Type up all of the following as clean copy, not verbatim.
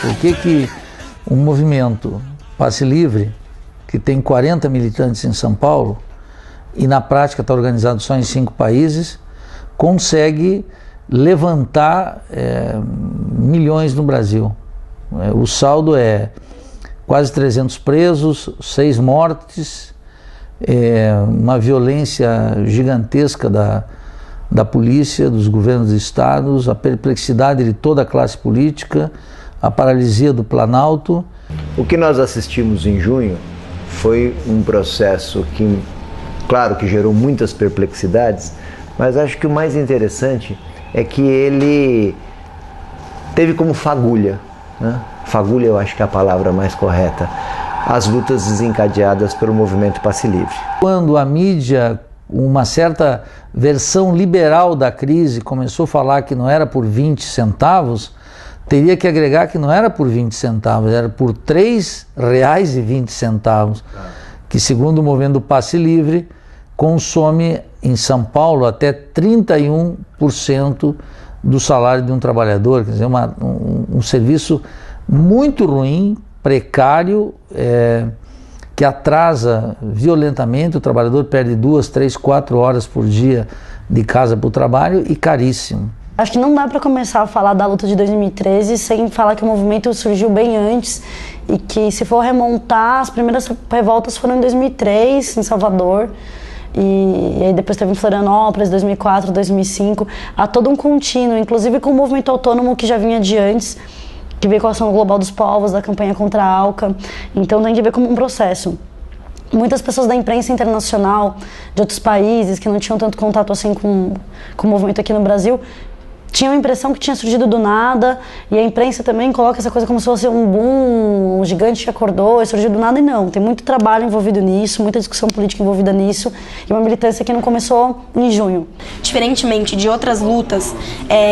Por que um movimento Passe Livre, que tem 40 militantes em São Paulo, e na prática está organizado só em 5 países, consegue levantar milhões no Brasil. O saldo é quase 300 presos, 6 mortes, uma violência gigantesca da polícia, dos governos de estados, a perplexidade de toda a classe política, a paralisia do Planalto. O que nós assistimos em junho foi um processo que, claro que gerou muitas perplexidades, mas acho que o mais interessante é que ele teve como fagulha, né? Fagulha eu acho que é a palavra mais correta, as lutas desencadeadas pelo movimento Passe Livre. Quando a mídia, uma certa versão liberal da crise, começou a falar que não era por 20 centavos, teria que agregar que não era por 20 centavos, era por R$ 3,20, que segundo o movimento Passe Livre, consome em São Paulo até 31% do salário de um trabalhador, quer dizer, um serviço muito ruim, precário, que atrasa violentamente, o trabalhador perde 2, 3, 4 horas por dia de casa para o trabalho e caríssimo. Acho que não dá para começar a falar da luta de 2013 sem falar que o movimento surgiu bem antes e que, se for remontar, as primeiras revoltas foram em 2003, em Salvador, e aí depois teve em Florianópolis, 2004, 2005, há todo um contínuo, inclusive com o movimento autônomo que já vinha de antes, que veio com a Ação Global dos Povos, da campanha contra a ALCA, então tem que ver como um processo. Muitas pessoas da imprensa internacional, de outros países, que não tinham tanto contato assim com o movimento aqui no Brasil, tinham a impressão que tinha surgido do nada, e a imprensa também coloca essa coisa como se fosse um boom, um gigante que acordou e surgiu do nada, e não. Tem muito trabalho envolvido nisso, muita discussão política envolvida nisso, e uma militância que não começou em junho. Diferentemente de outras lutas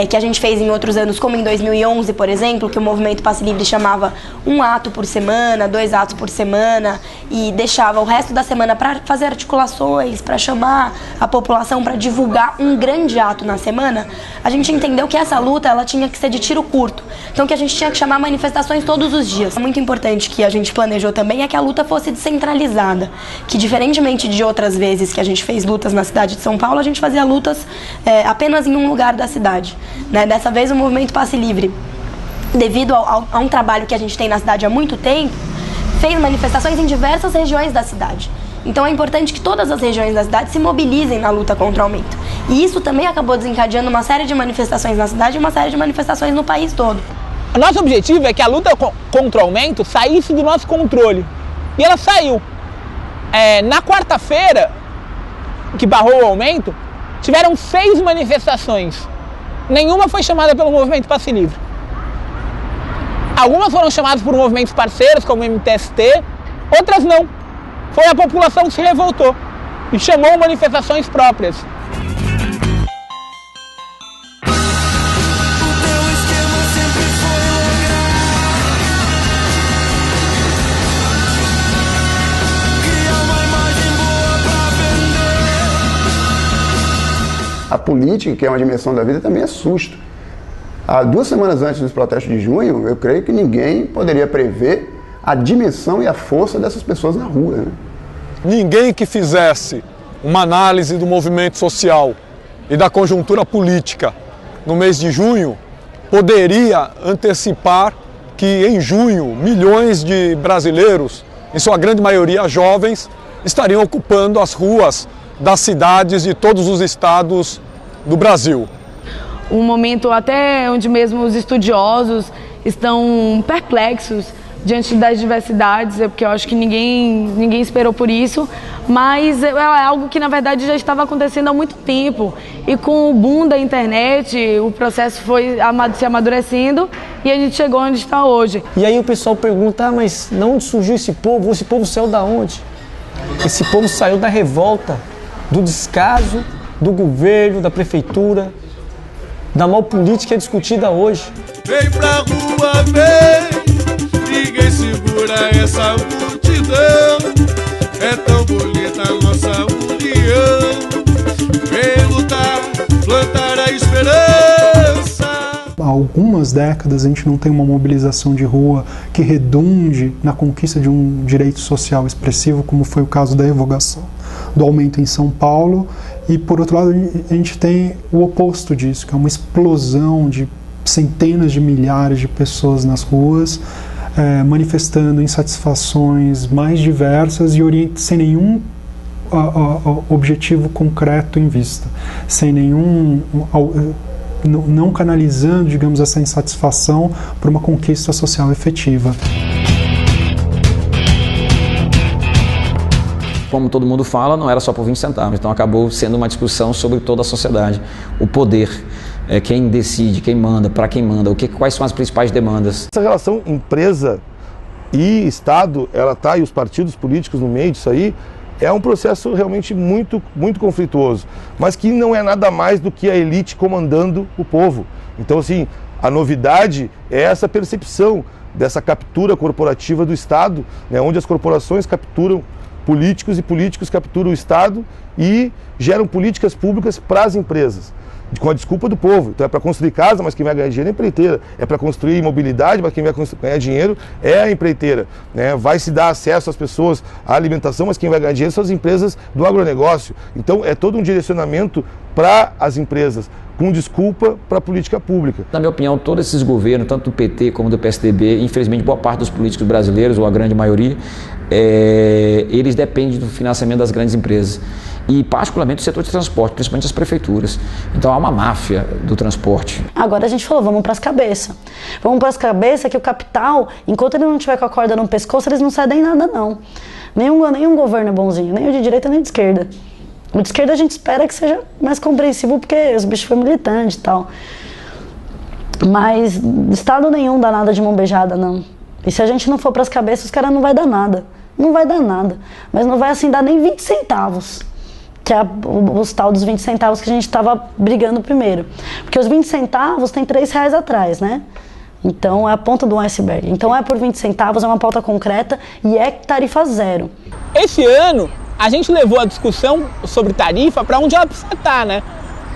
que a gente fez em outros anos, como em 2011, por exemplo, que o movimento Passe Livre chamava 1 ato por semana, 2 atos por semana, e deixava o resto da semana para fazer articulações, para chamar a população, para divulgar um grande ato na semana, a gente entendeu que essa luta ela tinha que ser de tiro curto, então que a gente tinha que chamar manifestações todos os dias. Muito importante que a gente planejou também é que a luta fosse descentralizada, que diferentemente de outras vezes que a gente fez lutas na cidade de São Paulo, a gente fazia lutas apenas em um lugar da cidade, né? Dessa vez o movimento Passe Livre, devido a um trabalho que a gente tem na cidade há muito tempo, fez manifestações em diversas regiões da cidade. Então é importante que todas as regiões da cidade se mobilizem na luta contra o aumento. E isso também acabou desencadeando uma série de manifestações na cidade e uma série de manifestações no país todo. O nosso objetivo é que a luta contra o aumento saísse do nosso controle. E ela saiu. Na quarta-feira, que barrou o aumento, tiveram 6 manifestações. Nenhuma foi chamada pelo movimento Passe Livre. Algumas foram chamadas por movimentos parceiros, como o MTST, outras não. Foi a população que se revoltou e chamou manifestações próprias. A política, que é uma dimensão da vida, também assusta. Há 2 semanas antes dos protestos de junho, eu creio que ninguém poderia prever a dimensão e a força dessas pessoas na rua, né? Ninguém que fizesse uma análise do movimento social e da conjuntura política no mês de junho poderia antecipar que em junho milhões de brasileiros, em sua grande maioria jovens, estariam ocupando as ruas das cidades de todos os estados do Brasil. Um momento até onde mesmo os estudiosos estão perplexos diante das diversidades, porque eu acho que ninguém esperou por isso, mas é algo que na verdade já estava acontecendo há muito tempo, e com o boom da internet o processo foi se amadurecendo e a gente chegou onde está hoje. E aí o pessoal pergunta, mas de onde surgiu esse povo saiu da onde? Esse povo saiu da revolta, do descaso do governo, da prefeitura, da mal política discutida hoje. Vem pra rua, vem! Ninguém segura essa multidão. É tão bonita a nossa união. Vem lutar, plantar a esperança. A algumas décadas a gente não tem uma mobilização de rua que redunde na conquista de um direito social expressivo, como foi o caso da revogação do aumento em São Paulo, e por outro lado a gente tem o oposto disso, que é uma explosão de centenas de milhares de pessoas nas ruas, manifestando insatisfações mais diversas e sem nenhum objetivo concreto em vista, sem nenhum... não canalizando, digamos, essa insatisfação para uma conquista social efetiva. Como todo mundo fala, não era só por 20 centavos, então acabou sendo uma discussão sobre toda a sociedade, o poder, quem decide, quem manda, para quem manda, quais são as principais demandas. Essa relação empresa e Estado, ela tá, e os partidos políticos no meio disso aí, é um processo realmente muito, muito conflituoso, mas que não é nada mais do que a elite comandando o povo. Então, assim, a novidade é essa percepção dessa captura corporativa do Estado, né, onde as corporações capturam políticos e políticos capturam o Estado e geram políticas públicas para as empresas, com a desculpa do povo. Então é para construir casa, mas quem vai ganhar dinheiro é a empreiteira. É para construir mobilidade, mas quem vai ganhar dinheiro é a empreiteira. Né? Vai se dar acesso às pessoas à alimentação, mas quem vai ganhar dinheiro são as empresas do agronegócio. Então é todo um direcionamento para as empresas, com desculpa para a política pública. Na minha opinião, todos esses governos, tanto do PT como do PSDB, infelizmente boa parte dos políticos brasileiros, ou a grande maioria, eles dependem do financiamento das grandes empresas. E particularmente o setor de transporte, principalmente as prefeituras. Então há uma máfia do transporte. Agora a gente falou, vamos para as cabeças. Vamos para as cabeças que o capital, enquanto ele não tiver com a corda no pescoço, eles não cedem nada não. Nenhum governo é bonzinho, nem o de direita nem o de esquerda. O de esquerda a gente espera que seja mais compreensível, porque os bichos foram militantes e tal. Mas Estado nenhum dá nada de mão beijada, não. E se a gente não for para as cabeças, os caras não vai dar nada. Não vai dar nada. Mas não vai assim dar nem 20 centavos. Que é os tal dos 20 centavos que a gente estava brigando primeiro. Porque os 20 centavos tem R$3 atrás, né? Então é a ponta do iceberg. Então é por 20 centavos, é uma pauta concreta e é tarifa zero. Esse ano a gente levou a discussão sobre tarifa para onde ela precisa estar, né?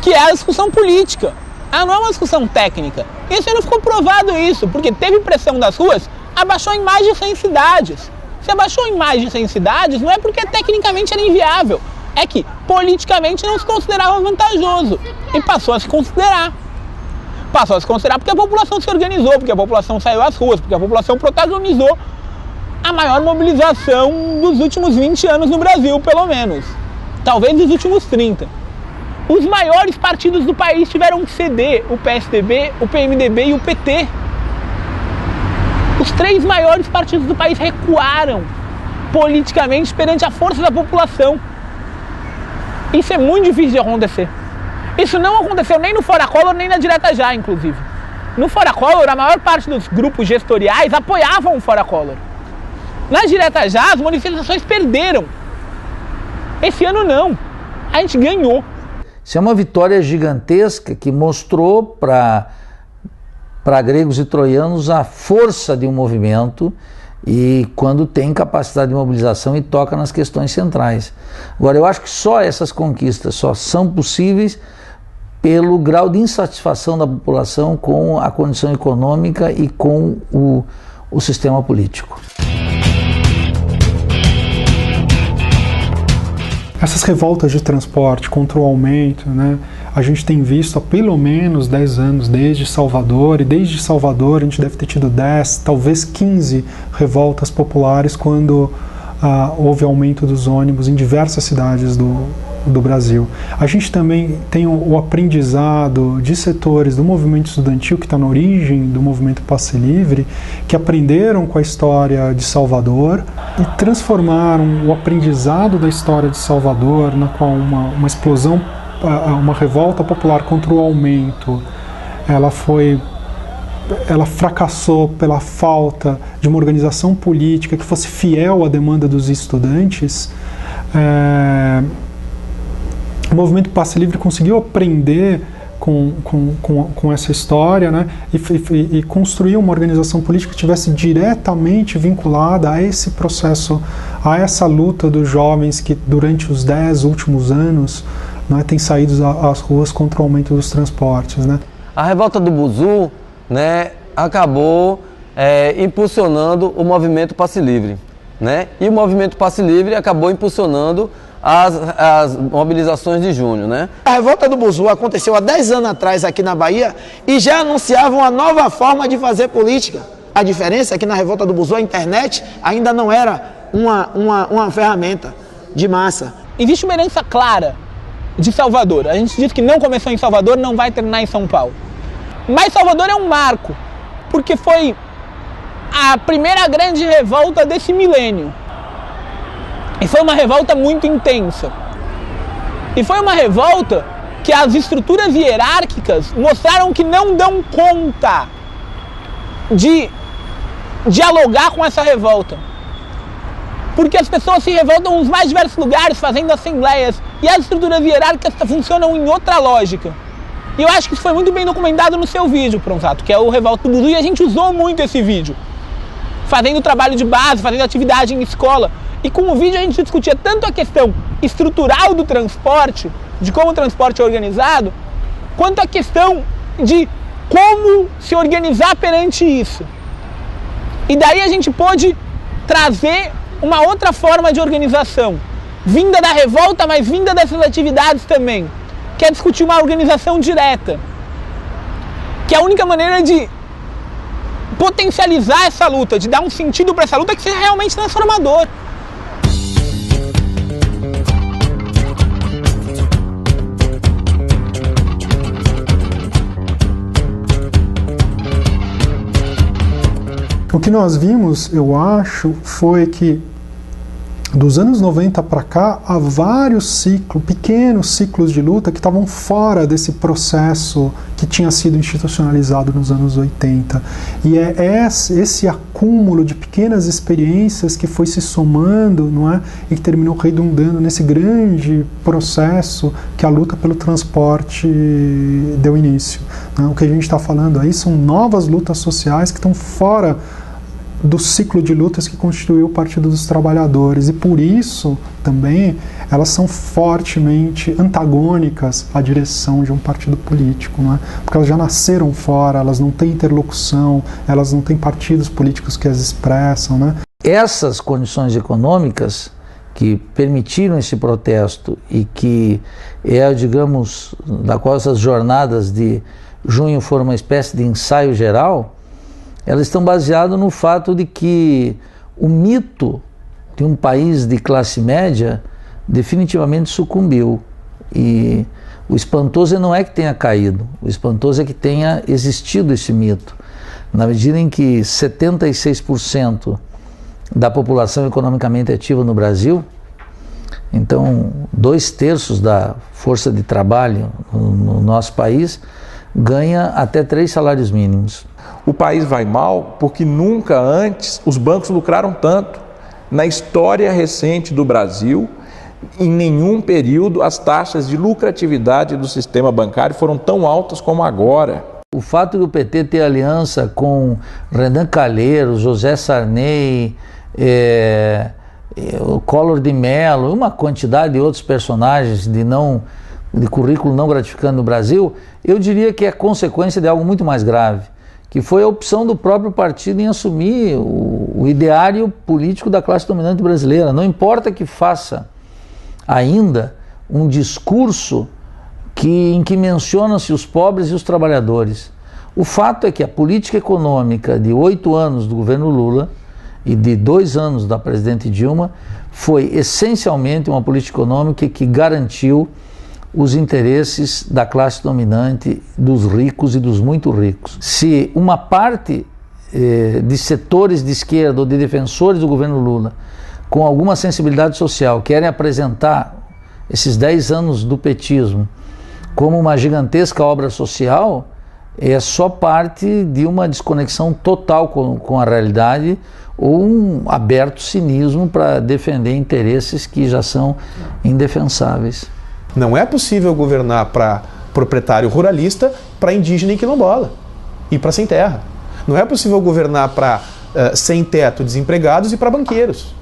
Que é a discussão política. Não é uma discussão técnica. Esse ano ficou provado isso, porque teve pressão das ruas, abaixou em mais de 100 cidades. Se abaixou em mais de 100 cidades, não é porque tecnicamente era inviável. É que politicamente não se considerava vantajoso e passou a se considerar. Passou a se considerar porque a população se organizou, porque a população saiu às ruas, porque a população protagonizou a maior mobilização dos últimos 20 anos no Brasil, pelo menos. Talvez dos últimos 30. Os maiores partidos do país tiveram que ceder, o PSDB, o PMDB e o PT. Os 3 maiores partidos do país recuaram politicamente perante a força da população. Isso é muito difícil de acontecer. Isso não aconteceu nem no Fora Collor, nem na Direta Já, inclusive. No Fora Collor, a maior parte dos grupos gestoriais apoiavam o Fora Collor. Na Direta Já, as manifestações perderam. Esse ano não. A gente ganhou. Isso é uma vitória gigantesca que mostrou para gregos e troianos a força de um movimento e quando tem capacidade de mobilização e toca nas questões centrais. Agora, eu acho que só essas conquistas só são possíveis pelo grau de insatisfação da população com a condição econômica e com o sistema político. Essas revoltas de transporte contra o aumento, né, a gente tem visto há pelo menos 10 anos desde Salvador, e desde Salvador a gente deve ter tido 10, talvez 15 revoltas populares quando houve aumento dos ônibus em diversas cidades do Brasil. A gente também tem o aprendizado de setores do movimento estudantil que está na origem do movimento Passe Livre, que aprenderam com a história de Salvador e transformaram o aprendizado da história de Salvador, na qual uma explosão, uma revolta popular contra o aumento, ela fracassou pela falta de uma organização política que fosse fiel à demanda dos estudantes. O movimento Passe Livre conseguiu aprender com essa história, né, e construir uma organização política que estivesse diretamente vinculada a esse processo, a essa luta dos jovens que durante os 10 últimos anos, né, têm saído às ruas contra o aumento dos transportes. Né. A revolta do Buzu né, acabou impulsionando o movimento Passe Livre, né? E o movimento Passe Livre acabou impulsionando as mobilizações de junho, né? A revolta do Buzu aconteceu há 10 anos atrás aqui na Bahia e já anunciava uma nova forma de fazer política. A diferença é que na revolta do Buzu a internet ainda não era uma ferramenta de massa. Existe uma herança clara de Salvador. A gente diz que não começou em Salvador, não vai terminar em São Paulo. Mas Salvador é um marco, porque foi a primeira grande revolta desse milênio. E foi uma revolta muito intensa. E foi uma revolta que as estruturas hierárquicas mostraram que não dão conta de dialogar com essa revolta. Porque as pessoas se revoltam nos mais diversos lugares, fazendo assembleias, e as estruturas hierárquicas funcionam em outra lógica. E eu acho que isso foi muito bem documentado no seu vídeo, Pronsato, que é o Revolta do Buzu, e a gente usou muito esse vídeo. Fazendo trabalho de base, fazendo atividade em escola. E com o vídeo a gente discutia tanto a questão estrutural do transporte, de como o transporte é organizado, quanto a questão de como se organizar perante isso. E daí a gente pôde trazer uma outra forma de organização, vinda da revolta, mas vinda dessas atividades também, que é discutir uma organização direta, que é a única maneira de potencializar essa luta, de dar um sentido para essa luta que seja realmente transformador. O que nós vimos, eu acho, foi que dos anos 90 para cá, há vários ciclos, pequenos ciclos de luta que estavam fora desse processo que tinha sido institucionalizado nos anos 80. E é esse acúmulo de pequenas experiências que foi se somando, não é? E que terminou redundando nesse grande processo que a luta pelo transporte deu início, né? O que a gente está falando aí são novas lutas sociais que estão fora do ciclo de lutas que constituiu o Partido dos Trabalhadores, e por isso também elas são fortemente antagônicas à direção de um partido político, não é? Porque elas já nasceram fora, elas não têm interlocução, elas não têm partidos políticos que as expressam, né? Essas condições econômicas que permitiram esse protesto e que digamos, da qual essas jornadas de junho foram uma espécie de ensaio geral, elas estão baseadas no fato de que o mito de um país de classe média definitivamente sucumbiu. E o espantoso não é que tenha caído, o espantoso é que tenha existido esse mito. Na medida em que 76% da população economicamente ativa no Brasil, então 2/3 da força de trabalho no nosso país, ganha até 3 salários mínimos. O país vai mal porque nunca antes os bancos lucraram tanto. Na história recente do Brasil, em nenhum período as taxas de lucratividade do sistema bancário foram tão altas como agora. O fato do PT ter aliança com Renan Calheiros, José Sarney, o Collor de Mello, uma quantidade de outros personagens de currículo não gratificante no Brasil, eu diria que é consequência de algo muito mais grave, que foi a opção do próprio partido em assumir o ideário político da classe dominante brasileira. Não importa que faça ainda um discurso em que mencionam-se os pobres e os trabalhadores. O fato é que a política econômica de 8 anos do governo Lula e de 2 anos da presidente Dilma foi essencialmente uma política econômica que garantiu os interesses da classe dominante, dos ricos e dos muito ricos. Se uma parte de setores de esquerda ou de defensores do governo Lula, com alguma sensibilidade social, querem apresentar esses 10 anos do petismo como uma gigantesca obra social, é só parte de uma desconexão total com a realidade ou um aberto cinismo para defender interesses que já são indefensáveis. Não é possível governar para proprietário ruralista, para indígena e quilombola e para sem terra. Não é possível governar para sem teto, desempregados e para banqueiros.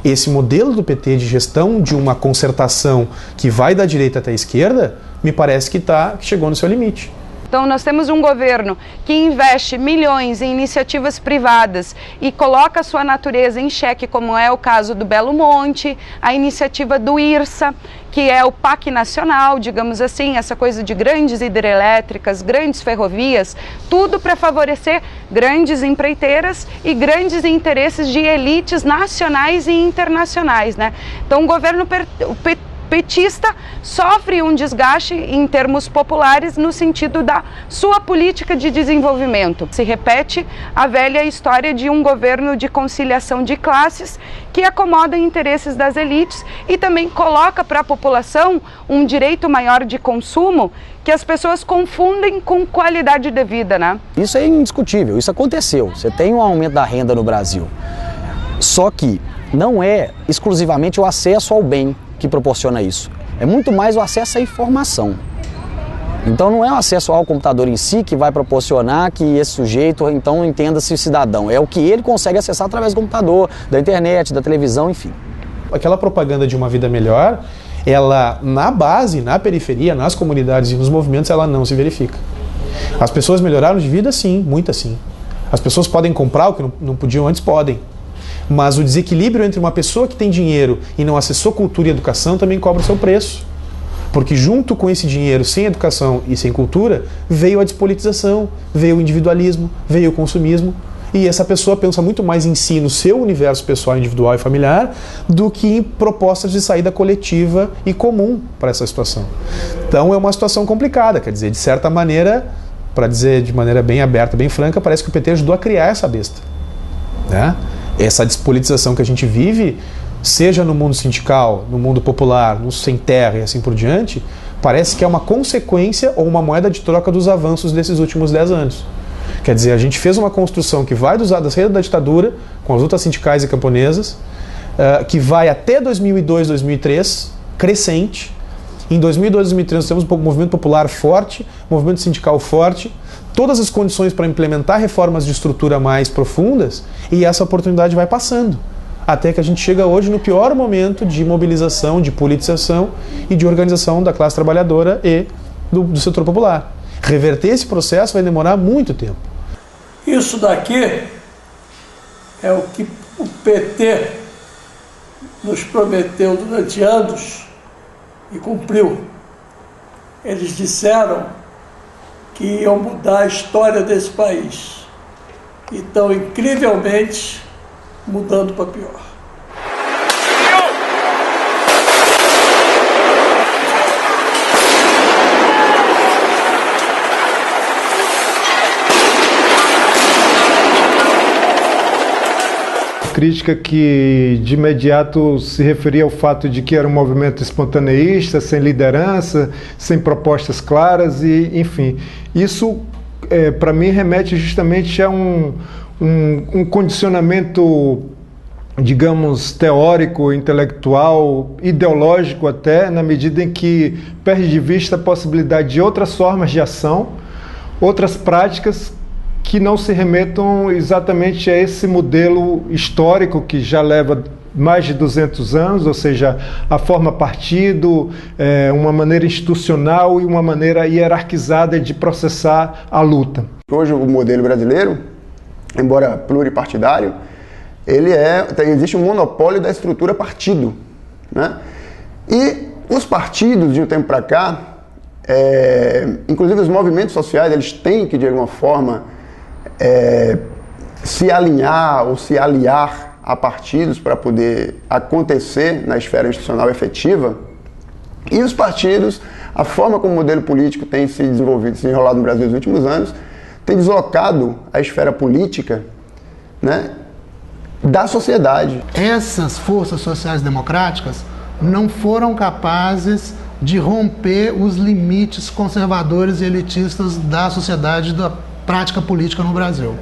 Esse modelo do PT de gestão de uma concertação que vai da direita até a esquerda, me parece que chegou no seu limite. Então nós temos um governo que investe milhões em iniciativas privadas e coloca a sua natureza em xeque, como é o caso do Belo Monte, a iniciativa do IRSA, que é o PAC nacional, digamos assim, essa coisa de grandes hidrelétricas, grandes ferrovias, tudo para favorecer grandes empreiteiras e grandes interesses de elites nacionais e internacionais, né? Então o governo petista sofre um desgaste em termos populares no sentido da sua política de desenvolvimento. Se repete a velha história de um governo de conciliação de classes que acomoda interesses das elites e também coloca para a população um direito maior de consumo que as pessoas confundem com qualidade de vida, né? Isso é indiscutível, isso aconteceu. Você tem um aumento da renda no Brasil. Só que não é exclusivamente o acesso ao bem que proporciona isso. É muito mais o acesso à informação. Então não é o acesso ao computador em si que vai proporcionar que esse sujeito então entenda-se cidadão. É o que ele consegue acessar através do computador, da internet, da televisão, enfim. Aquela propaganda de uma vida melhor, ela na base, na periferia, nas comunidades e nos movimentos, ela não se verifica. As pessoas melhoraram de vida? Sim, muitas sim. As pessoas podem comprar o que não podiam antes? Podem. Mas o desequilíbrio entre uma pessoa que tem dinheiro e não acessou cultura e educação também cobra o seu preço. Porque junto com esse dinheiro, sem educação e sem cultura, veio a despolitização, veio o individualismo, veio o consumismo. E essa pessoa pensa muito mais em si, no seu universo pessoal, individual e familiar, do que em propostas de saída coletiva e comum para essa situação. Então é uma situação complicada, quer dizer, de certa maneira, para dizer de maneira bem aberta, bem franca, parece que o PT ajudou a criar essa besta, né? Essa despolitização que a gente vive, seja no mundo sindical, no mundo popular, no sem terra e assim por diante, parece que é uma consequência ou uma moeda de troca dos avanços desses últimos 10 anos. Quer dizer, a gente fez uma construção que vai da saída da ditadura, com as lutas sindicais e camponesas, que vai até 2002, 2003, crescente. Em 2002, 2003 nós temos um movimento popular forte, movimento sindical forte, todas as condições para implementar reformas de estrutura mais profundas, e essa oportunidade vai passando. Até que a gente chega hoje no pior momento de mobilização, de politização e de organização da classe trabalhadora e do setor popular. Reverter esse processo vai demorar muito tempo. Isso daqui é o que o PT nos prometeu durante anos e cumpriu. Eles disseram que iam mudar a história desse país. E estão incrivelmente mudando para pior. Crítica que de imediato se referia ao fato de que era um movimento espontaneísta, sem liderança, sem propostas claras e, enfim, isso para mim remete justamente a um condicionamento, digamos, teórico, intelectual, ideológico até, na medida em que perde de vista a possibilidade de outras formas de ação, outras práticas que não se remetam exatamente a esse modelo histórico que já leva mais de 200 anos, ou seja, a forma partido, uma maneira institucional e uma maneira hierarquizada de processar a luta. Hoje o modelo brasileiro, embora pluripartidário, existe um monopólio da estrutura partido, né? E os partidos, de um tempo para cá, inclusive os movimentos sociais, eles têm que, de alguma forma, se alinhar ou se aliar a partidos para poder acontecer na esfera institucional efetiva. E os partidos, a forma como o modelo político tem se desenvolvido, se enrolado no Brasil nos últimos anos, tem deslocado a esfera política, né, da sociedade. Essas forças sociais democráticas não foram capazes de romper os limites conservadores e elitistas da sociedade da prática política no Brasil.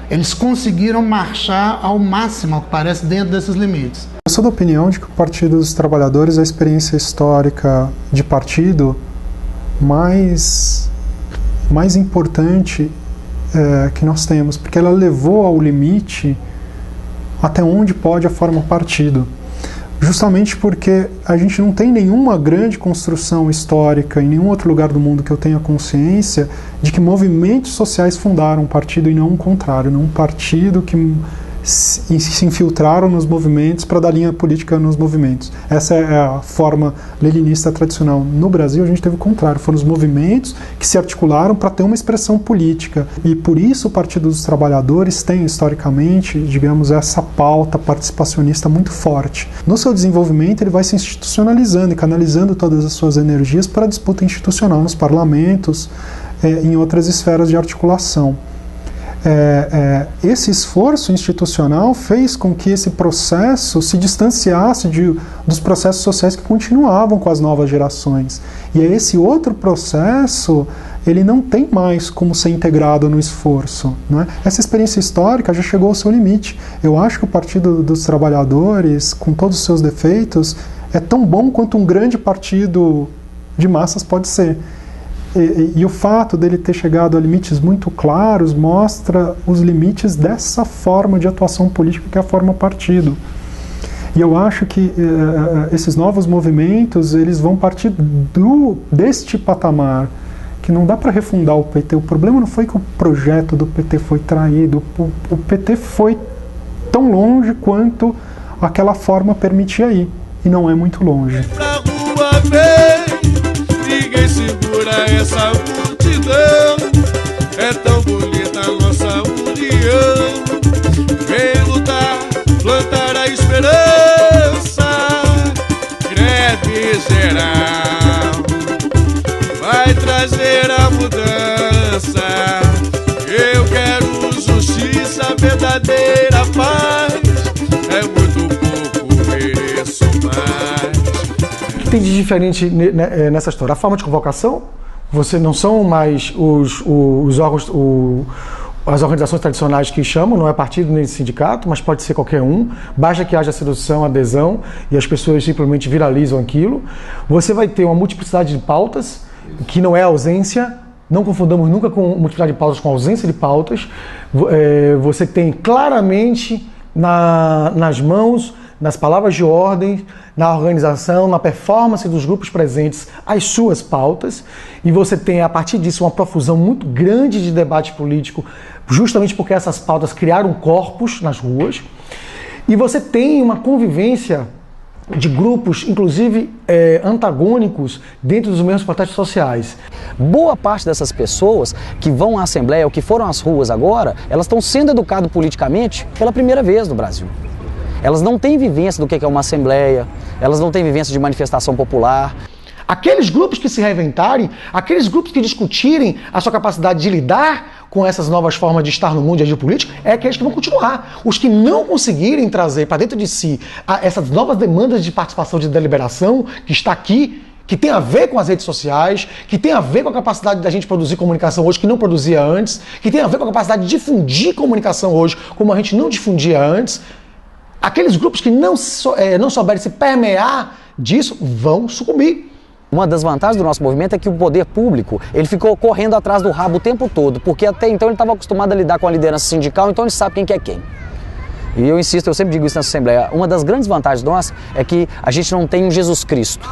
Eles conseguiram marchar ao máximo, ao que parece, dentro desses limites. Eu sou da opinião de que o Partido dos Trabalhadores é a experiência histórica de partido mais importante que nós temos, porque ela levou ao limite até onde pode a forma partido. justamente porque a gente não tem nenhuma grande construção histórica em nenhum outro lugar do mundo que eu tenha consciência de que movimentos sociais fundaram um partido e não o contrário, não um partido que se infiltraram nos movimentos para dar linha política nos movimentos. Essa é a forma leninista tradicional. No Brasil a gente teve o contrário, foram os movimentos que se articularam para ter uma expressão política, e por isso o Partido dos Trabalhadores tem historicamente, digamos, essa pauta participacionista muito forte. No seu desenvolvimento ele vai se institucionalizando e canalizando todas as suas energias para a disputa institucional nos parlamentos, em outras esferas de articulação. Esse esforço institucional fez com que esse processo se distanciasse dos processos sociais que continuavam com as novas gerações. E esse outro processo, ele não tem mais como ser integrado no esforço, né? Essa experiência histórica já chegou ao seu limite. Eu acho que o Partido dos Trabalhadores, com todos os seus defeitos, é tão bom quanto um grande partido de massas pode ser. E o fato dele ter chegado a limites muito claros mostra os limites dessa forma de atuação política que é a forma partido. E eu acho que esses novos movimentos, eles vão partir deste patamar, que não dá para refundar o PT. O problema não foi que o projeto do PT foi traído, o PT foi tão longe quanto aquela forma permitia ir, e não é muito longe. Ninguém segura essa multidão. É tão bonita a nossa união. Vem lutar, plantar a esperança. Greve geral vai trazer a mudança. Eu quero justiça, verdadeira paz. É muito pouco, mereço mais. O que tem de diferente nessa história? A forma de convocação, você não são mais os órgãos, as organizações tradicionais que chamam, não é partido nem sindicato, mas pode ser qualquer um, basta que haja sedução, adesão, e as pessoas simplesmente viralizam aquilo. Você vai ter uma multiplicidade de pautas, que não é ausência, não confundamos nunca com multiplicidade de pautas com ausência de pautas. Você tem claramente nas mãos, nas palavras de ordem, na organização, na performance dos grupos presentes, as suas pautas, e você tem, a partir disso, uma profusão muito grande de debate político, justamente porque essas pautas criaram corpos nas ruas, e você tem uma convivência de grupos, inclusive antagônicos, dentro dos mesmos protestos sociais. Boa parte dessas pessoas que vão à Assembleia ou que foram às ruas agora, elas estão sendo educadas politicamente pela primeira vez no Brasil. Elas não têm vivência do que é uma assembleia, elas não têm vivência de manifestação popular. Aqueles grupos que se reinventarem, aqueles grupos que discutirem a sua capacidade de lidar com essas novas formas de estar no mundo e agir político, é aqueles que vão continuar. Os que não conseguirem trazer para dentro de si essas novas demandas de participação, de deliberação, que está aqui, que tem a ver com as redes sociais, que tem a ver com a capacidade da gente produzir comunicação hoje que não produzia antes, que tem a ver com a capacidade de difundir comunicação hoje como a gente não difundia antes. Aqueles grupos que não souberem se permear disso vão sucumbir. Uma das vantagens do nosso movimento é que o poder público ele ficou correndo atrás do rabo o tempo todo, porque até então ele estava acostumado a lidar com a liderança sindical, então ele sabe quem que é quem. E eu insisto, eu sempre digo isso nessa Assembleia, uma das grandes vantagens nossas é que a gente não tem um Jesus Cristo,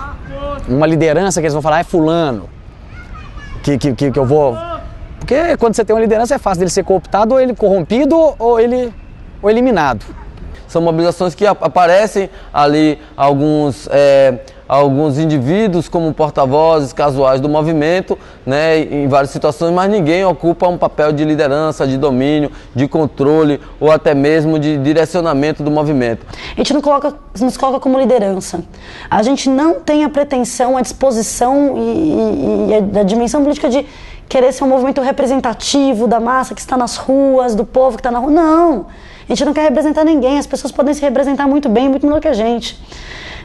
uma liderança que eles vão falar, é fulano, que eu vou... Porque quando você tem uma liderança é fácil dele ser cooptado, ou ele corrompido, ou eliminado. São mobilizações que aparecem ali alguns indivíduos como porta-vozes casuais do movimento, né, em várias situações, mas ninguém ocupa um papel de liderança, de domínio, de controle ou até mesmo de direcionamento do movimento. A gente não nos coloca como liderança. A gente não tem a pretensão, a disposição e a dimensão política de querer ser um movimento representativo da massa que está nas ruas, do povo que está na rua. Não! A gente não quer representar ninguém, as pessoas podem se representar muito bem, muito melhor que a gente.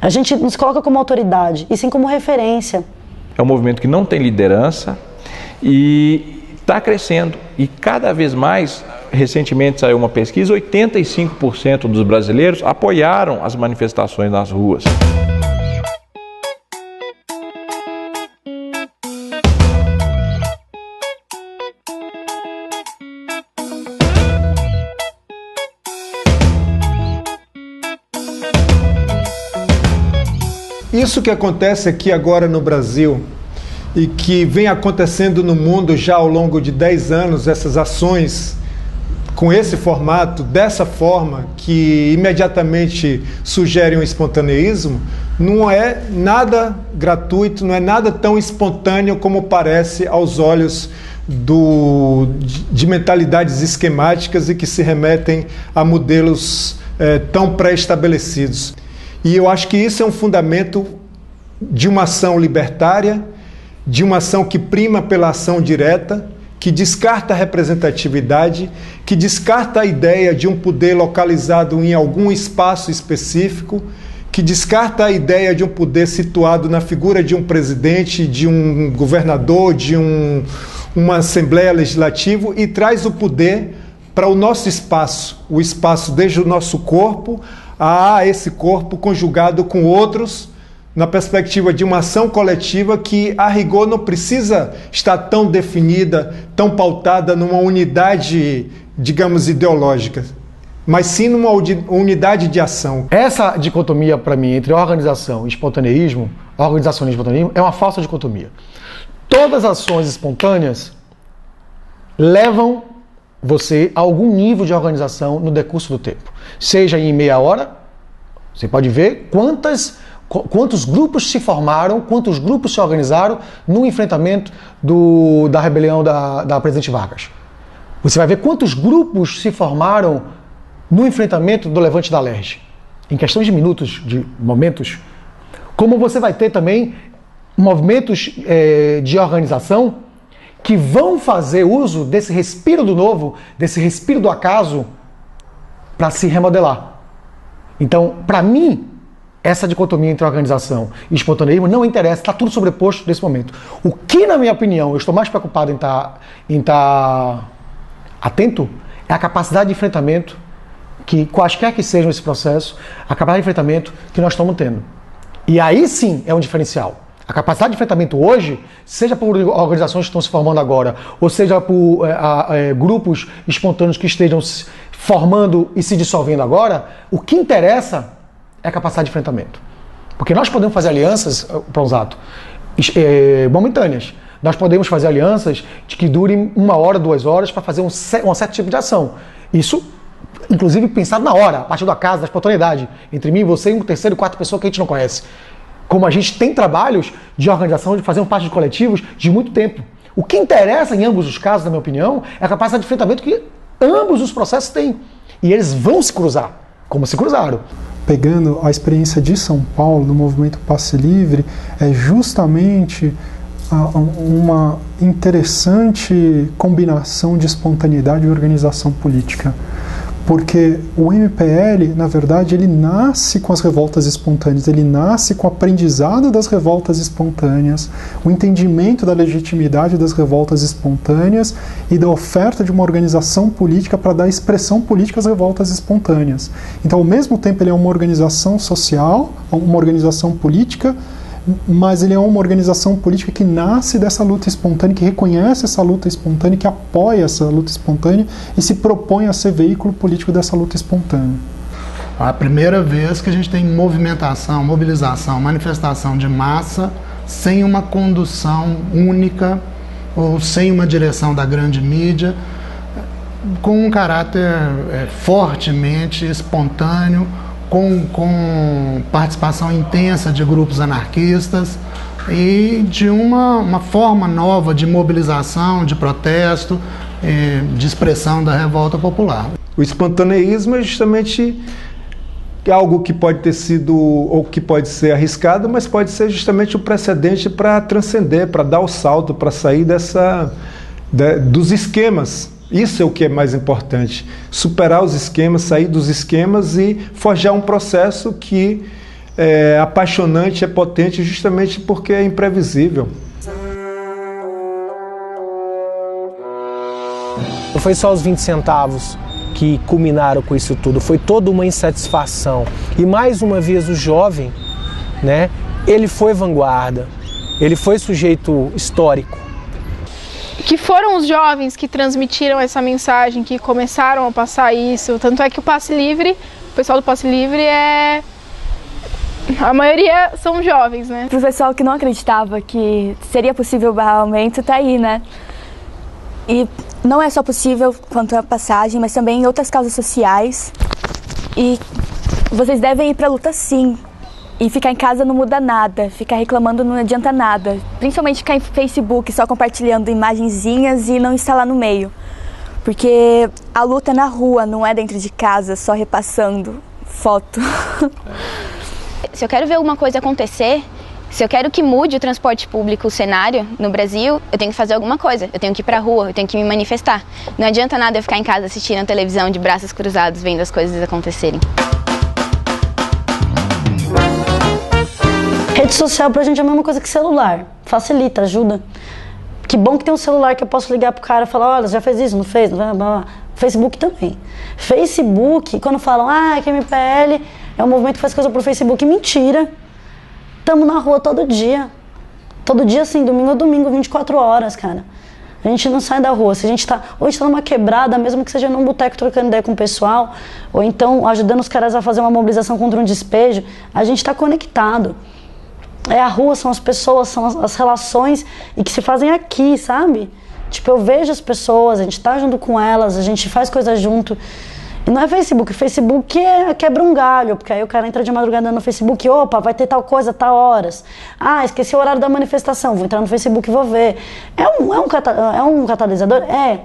A gente nos coloca como autoridade, e sim como referência. É um movimento que não tem liderança e está crescendo. E cada vez mais, recentemente saiu uma pesquisa, 85% dos brasileiros apoiaram as manifestações nas ruas. Isso que acontece aqui agora no Brasil e que vem acontecendo no mundo já ao longo de 10 anos, essas ações com esse formato, dessa forma, que imediatamente sugerem um espontaneísmo, não é nada gratuito, não é nada tão espontâneo como parece aos olhos de mentalidades esquemáticas e que se remetem a modelos tão pré-estabelecidos. E eu acho que isso é um fundamento de uma ação libertária, de uma ação que prima pela ação direta, que descarta a representatividade, que descarta a ideia de um poder localizado em algum espaço específico, que descarta a ideia de um poder situado na figura de um presidente, de um governador, de uma assembleia legislativa, e traz o poder para o nosso espaço, o espaço desde o nosso corpo a esse corpo conjugado com outros, na perspectiva de uma ação coletiva que, a rigor, não precisa estar tão definida, tão pautada numa unidade, digamos, ideológica, mas sim numa unidade de ação. Essa dicotomia, para mim, entre organização e espontaneísmo, organizacionismo e espontaneísmo, é uma falsa dicotomia. Todas as ações espontâneas levam você a algum nível de organização no decurso do tempo. Seja em meia hora, você pode ver quantos grupos se formaram, quantos grupos se organizaram no enfrentamento da rebelião da presidente Vargas. Você vai ver quantos grupos se formaram no enfrentamento do levante da Alerj. Em questão de minutos, de momentos. Como você vai ter também movimentos de organização que vão fazer uso desse respiro do novo, desse respiro do acaso, para se remodelar. Então, para mim, essa dicotomia entre organização e espontaneísmo não interessa, está tudo sobreposto nesse momento. O que, na minha opinião, eu estou mais preocupado em estar atento é a capacidade de enfrentamento, que quaisquer que sejam esse processo, a capacidade de enfrentamento que nós estamos tendo. E aí sim é um diferencial. A capacidade de enfrentamento hoje, seja por organizações que estão se formando agora, ou seja por grupos espontâneos que estejam se formando e se dissolvendo agora, o que interessa é a capacidade de enfrentamento. Porque nós podemos fazer alianças, Pronzato, momentâneas. Nós podemos fazer alianças de que durem 1 hora, 2 horas para fazer um certo tipo de ação. Isso, inclusive, pensado na hora, a partir do acaso, da espontaneidade. Entre mim e você e uma terceira e quarta pessoa que a gente não conhece. Como a gente tem trabalhos de organização, de fazer parte de coletivos de muito tempo. O que interessa em ambos os casos, na minha opinião, é a capacidade de enfrentamento que ambos os processos têm. E eles vão se cruzar, como se cruzaram. Pegando a experiência de São Paulo, no movimento Passe Livre, é justamente uma interessante combinação de espontaneidade e organização política. Porque o MPL, na verdade, ele nasce com as revoltas espontâneas, ele nasce com o aprendizado das revoltas espontâneas, o entendimento da legitimidade das revoltas espontâneas e da oferta de uma organização política para dar expressão política às revoltas espontâneas. Então, ao mesmo tempo, ele é uma organização social, uma organização política, mas ele é uma organização política que nasce dessa luta espontânea, que reconhece essa luta espontânea, que apoia essa luta espontânea e se propõe a ser veículo político dessa luta espontânea. A primeira vez que a gente tem movimentação, mobilização, manifestação de massa sem uma condução única ou sem uma direção da grande mídia, com um caráter fortemente espontâneo, com participação intensa de grupos anarquistas e de uma forma nova de mobilização, de protesto, de expressão da revolta popular. O espontaneísmo é justamente algo que pode ter sido, ou que pode ser arriscado, mas pode ser justamente o precedente para transcender, para dar o salto, para sair dos esquemas. Isso é o que é mais importante, superar os esquemas, sair dos esquemas e forjar um processo que é apaixonante, é potente, justamente porque é imprevisível. Não foi só os 20 centavos que culminaram com isso tudo, foi toda uma insatisfação. E mais uma vez o jovem, né, ele foi vanguarda, ele foi sujeito histórico. Que foram os jovens que transmitiram essa mensagem, que começaram a passar isso. Tanto é que o Passe Livre, o pessoal do Passe Livre A maioria são jovens, né? Pro pessoal que não acreditava que seria possível barrar o aumento, tá aí, né? E não é só possível quanto à passagem, mas também em outras causas sociais. E vocês devem ir pra luta sim. E ficar em casa não muda nada, ficar reclamando não adianta nada. Principalmente ficar em Facebook só compartilhando imagenzinhas e não estar lá no meio. Porque a luta é na rua, não é dentro de casa, só repassando foto. Se eu quero ver alguma coisa acontecer, se eu quero que mude o transporte público, o cenário no Brasil, eu tenho que fazer alguma coisa. Eu tenho que ir pra rua, eu tenho que me manifestar. Não adianta nada eu ficar em casa assistindo a televisão de braços cruzados, vendo as coisas acontecerem. Rede social pra gente é a mesma coisa que celular. Facilita, ajuda. Que bom que tem um celular que eu posso ligar pro cara e falar, olha, já fez isso, não fez? Blá, blá, blá. Facebook também. Facebook, quando falam, que MPL é um movimento que faz coisa pro Facebook, mentira. Tamo na rua todo dia. Todo dia, assim, domingo a domingo, 24 horas, cara. A gente não sai da rua. Se a gente tá, ou a gente tá numa quebrada, mesmo que seja num boteco trocando ideia com o pessoal, ou então ajudando os caras a fazer uma mobilização contra um despejo, a gente tá conectado. É a rua, são as pessoas, são as relações e que se fazem aqui, sabe? Tipo, eu vejo as pessoas, a gente tá junto com elas, a gente faz coisa junto. E não é Facebook, Facebook quebra um galho, porque aí o cara entra de madrugada no Facebook, opa, vai ter tal coisa, tal horas. Esqueci o horário da manifestação, vou entrar no Facebook e vou ver. É um catalisador? É.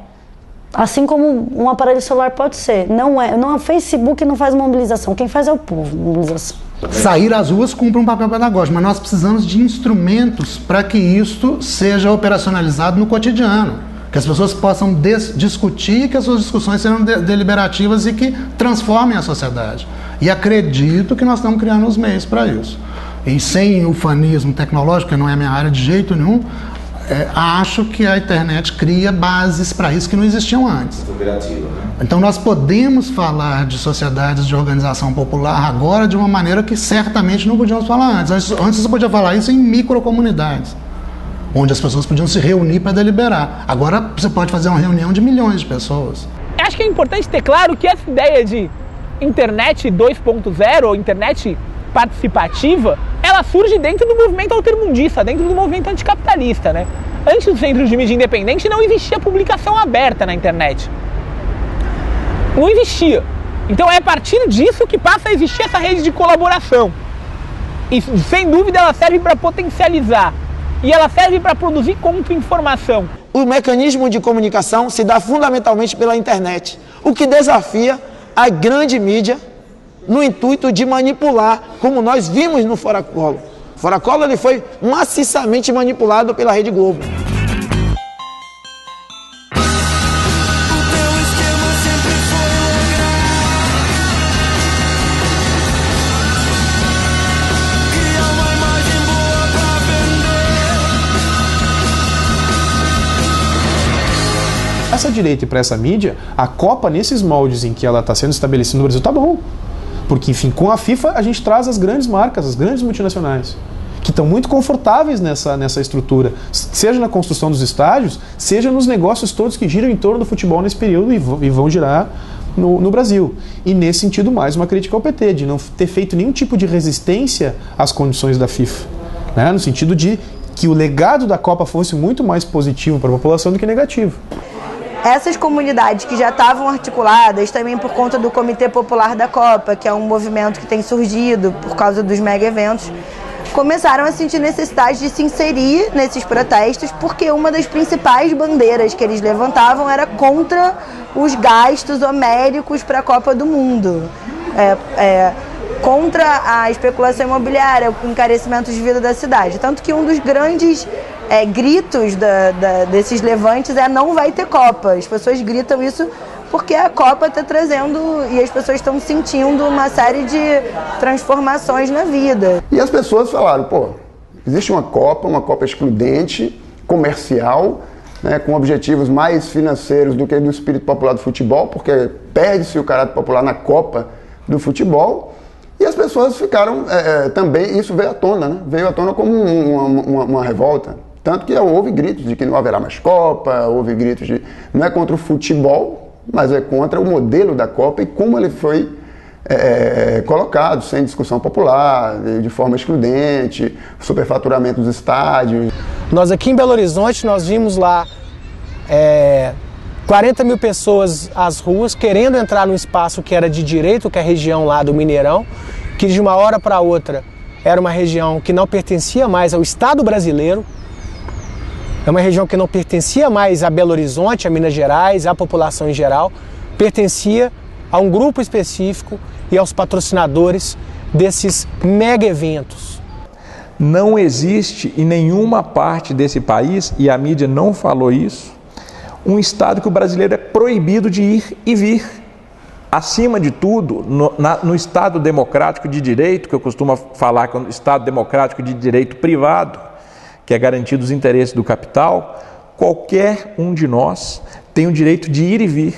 Assim como um aparelho celular pode ser. Não é o Facebook não faz mobilização, quem faz é o povo, mobilização. Sair às ruas cumpre um papel pedagógico, mas nós precisamos de instrumentos para que isto seja operacionalizado no cotidiano. Que as pessoas possam discutir, que as suas discussões sejam deliberativas e que transformem a sociedade. E acredito que nós estamos criando os meios para isso. E sem ufanismo tecnológico, que não é a minha área de jeito nenhum, acho que a internet cria bases para isso que não existiam antes. Então nós podemos falar de sociedades de organização popular agora de uma maneira que certamente não podíamos falar antes. Antes você podia falar isso em microcomunidades, onde as pessoas podiam se reunir para deliberar. Agora você pode fazer uma reunião de milhões de pessoas. Acho que é importante ter claro que essa ideia de internet 2.0 ou internet participativa, ela surge dentro do movimento altermundista, dentro do movimento anticapitalista, né? Antes dos centros de mídia independente não existia publicação aberta na internet. Não existia. Então é a partir disso que passa a existir essa rede de colaboração. E sem dúvida ela serve para potencializar. E ela serve para produzir contra-informação. O mecanismo de comunicação se dá fundamentalmente pela internet, o que desafia a grande mídia no intuito de manipular, como nós vimos no Fora Collor. O Fora Collor ele foi maciçamente manipulado pela Rede Globo. Essa direita e para essa mídia, a Copa, nesses moldes em que ela está sendo estabelecida no Brasil, tá bom. Porque, enfim, com a FIFA a gente traz as grandes marcas, as grandes multinacionais, que estão muito confortáveis nessa estrutura, seja na construção dos estádios, seja nos negócios todos que giram em torno do futebol nesse período e vão girar no Brasil. E, nesse sentido, mais uma crítica ao PT, de não ter feito nenhum tipo de resistência às condições da FIFA, né? No sentido de que o legado da Copa fosse muito mais positivo para a população do que negativo. Essas comunidades que já estavam articuladas, também por conta do Comitê Popular da Copa, que é um movimento que tem surgido por causa dos mega eventos, começaram a sentir necessidade de se inserir nesses protestos, porque uma das principais bandeiras que eles levantavam era contra os homéricos para a Copa do Mundo, contra a especulação imobiliária, o encarecimento de vida da cidade. Tanto que um dos grandes gritos desses levantes não vai ter Copa. As pessoas gritam isso porque a Copa está trazendo e as pessoas estão sentindo uma série de transformações na vida. E as pessoas falaram, existe uma Copa excludente, comercial, né, com objetivos mais financeiros do que do espírito popular do futebol, porque perde-se o caráter popular na Copa do futebol. E as pessoas ficaram também, isso veio à tona, né? Veio à tona como uma revolta. Tanto que houve gritos de que não haverá mais Copa, houve gritos de... Não é contra o futebol, mas é contra o modelo da Copa e como ele foi colocados sem discussão popular, de forma excludente, superfaturamento dos estádios. Nós aqui em Belo Horizonte, nós vimos lá 40 mil pessoas às ruas querendo entrar num espaço que era de direito, que é a região lá do Mineirão, que de uma hora para outra era uma região que não pertencia mais ao Estado brasileiro, é uma região que não pertencia mais a Belo Horizonte, a Minas Gerais, à população em geral, pertencia a um grupo específico e aos patrocinadores desses mega eventos. Não existe em nenhuma parte desse país, e a mídia não falou isso, um estado que o brasileiro é proibido de ir e vir. Acima de tudo, no Estado democrático de direito, que eu costumo falar que é um Estado democrático de direito privado, que é garantido os interesses do capital, qualquer um de nós tem o direito de ir e vir,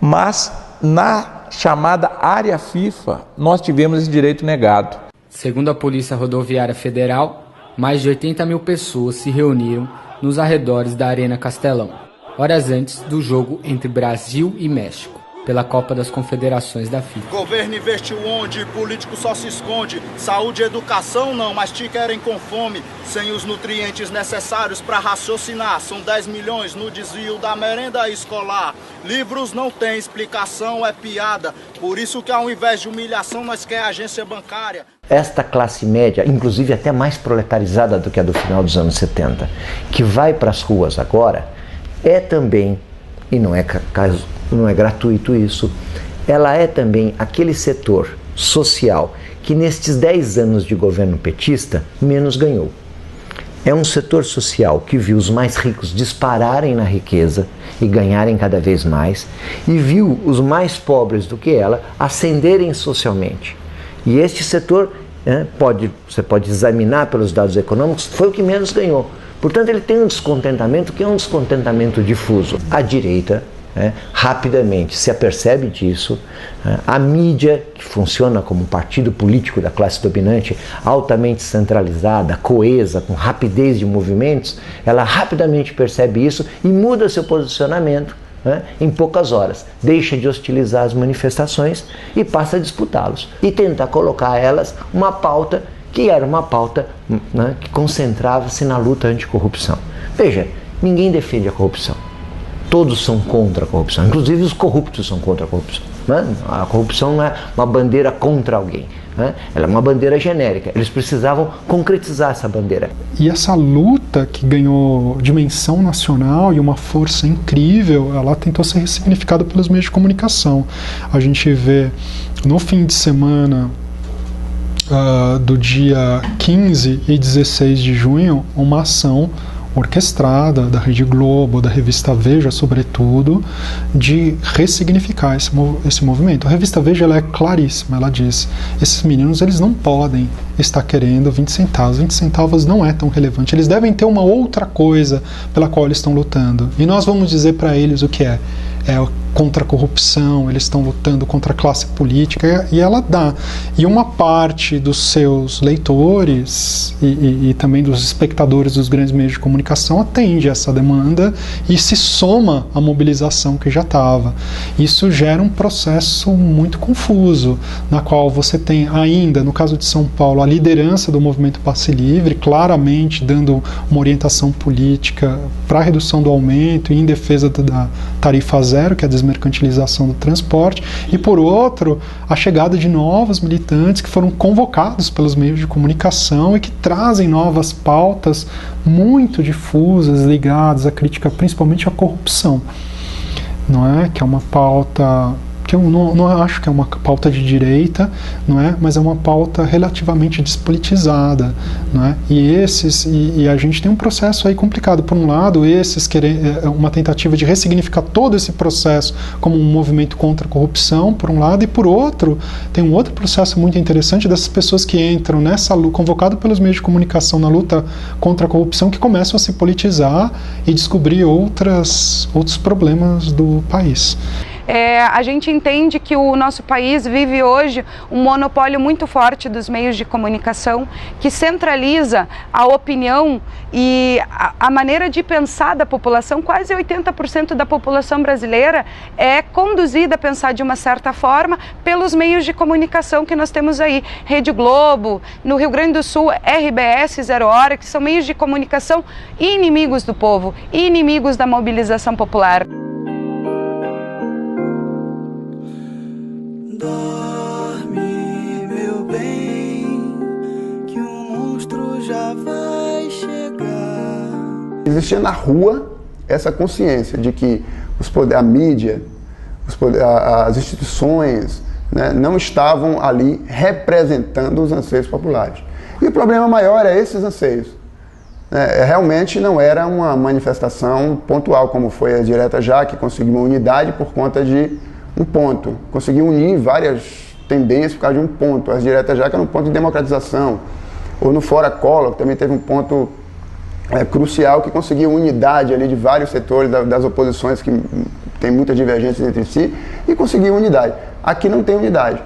mas na chamada área FIFA, nós tivemos esse direito negado. Segundo a Polícia Rodoviária Federal, mais de 80 mil pessoas se reuniram nos arredores da Arena Castelão, horas antes do jogo entre Brasil e México, pela Copa das Confederações da FIFA. Governo investiu onde? Político só se esconde. Saúde e educação não, mas te querem com fome. Sem os nutrientes necessários para raciocinar. São 10 milhões no desvio da merenda escolar. Livros não tem explicação, é piada. Por isso que ao invés de humilhação nós quer agência bancária. Esta classe média, inclusive até mais proletarizada do que a do final dos anos 70, que vai para as ruas agora, é também, e não é gratuito isso, ela é também aquele setor social que nestes 10 anos de governo petista menos ganhou. É um setor social que viu os mais ricos dispararem na riqueza e ganharem cada vez mais, e viu os mais pobres do que ela ascenderem socialmente. E este setor, você pode examinar pelos dados econômicos, foi o que menos ganhou. Portanto, ele tem um descontentamento que é um descontentamento difuso. A direita rapidamente se apercebe disso, a mídia, que funciona como um partido político da classe dominante, altamente centralizada, coesa, com rapidez de movimentos, ela rapidamente percebe isso e muda seu posicionamento em poucas horas. Deixa de hostilizar as manifestações e passa a disputá-los. E tenta colocar a elas uma pauta que era uma pauta que concentrava-se na luta anticorrupção. Veja, ninguém defende a corrupção. Todos são contra a corrupção, inclusive os corruptos são contra a corrupção. A corrupção não é uma bandeira contra alguém, ela é uma bandeira genérica. Eles precisavam concretizar essa bandeira. E essa luta que ganhou dimensão nacional e uma força incrível, ela tentou ser ressignificada pelos meios de comunicação. A gente vê no fim de semana do dia 15 e 16 de junho uma ação orquestrada da Rede Globo, da revista Veja, sobretudo, de ressignificar esse movimento. A revista Veja, ela é claríssima, ela diz: esses meninos, eles não podem estar querendo 20 centavos, 20 centavos não é tão relevante, eles devem ter uma outra coisa pela qual eles estão lutando, e nós vamos dizer para eles o que é contra a corrupção, eles estão lutando contra a classe política, e ela dá. E uma parte dos seus leitores e também dos espectadores dos grandes meios de comunicação atende a essa demanda e se soma à mobilização que já estava. Isso gera um processo muito confuso, na qual você tem ainda, no caso de São Paulo, a liderança do movimento Passe Livre, claramente dando uma orientação política para a redução do aumento e em defesa da tarifa zero, que é a desmercantilização do transporte, e por outro, a chegada de novos militantes que foram convocados pelos meios de comunicação e que trazem novas pautas muito difusas, ligadas à crítica principalmente à corrupção, não é? Que é uma pauta que eu não acho que é uma pauta de direita, não é? Mas é uma pauta relativamente despolitizada, não é? E a gente tem um processo aí complicado. Por um lado, esses querem uma tentativa de ressignificar todo esse processo como um movimento contra a corrupção, por um lado, e por outro, tem um outro processo muito interessante dessas pessoas que entram nessa luta, convocado pelos meios de comunicação na luta contra a corrupção, que começam a se politizar e descobrir outros problemas do país. A gente entende que o nosso país vive hoje um monopólio muito forte dos meios de comunicação, que centraliza a opinião e a maneira de pensar da população. Quase 80% da população brasileira é conduzida a pensar de uma certa forma pelos meios de comunicação que nós temos aí. Rede Globo, no Rio Grande do Sul, RBS, Zero Hora, que são meios de comunicação inimigos do povo, inimigos da mobilização popular. Dorme, meu bem, que o monstro já vai chegar. Existia na rua essa consciência de que a mídia, as instituições, né, não estavam ali representando os anseios populares. E o problema maior é esses anseios. Realmente não era uma manifestação pontual, como foi a Direta Já, que conseguiu uma unidade por conta de um ponto. Conseguiu unir várias tendências por causa de um ponto. As Diretas Já, que era um ponto de democratização. Ou no Fora Collor, que também teve um ponto crucial, que conseguiu unidade ali de vários setores das oposições, que tem muitas divergências entre si, e conseguiu unidade. Aqui não tem unidade.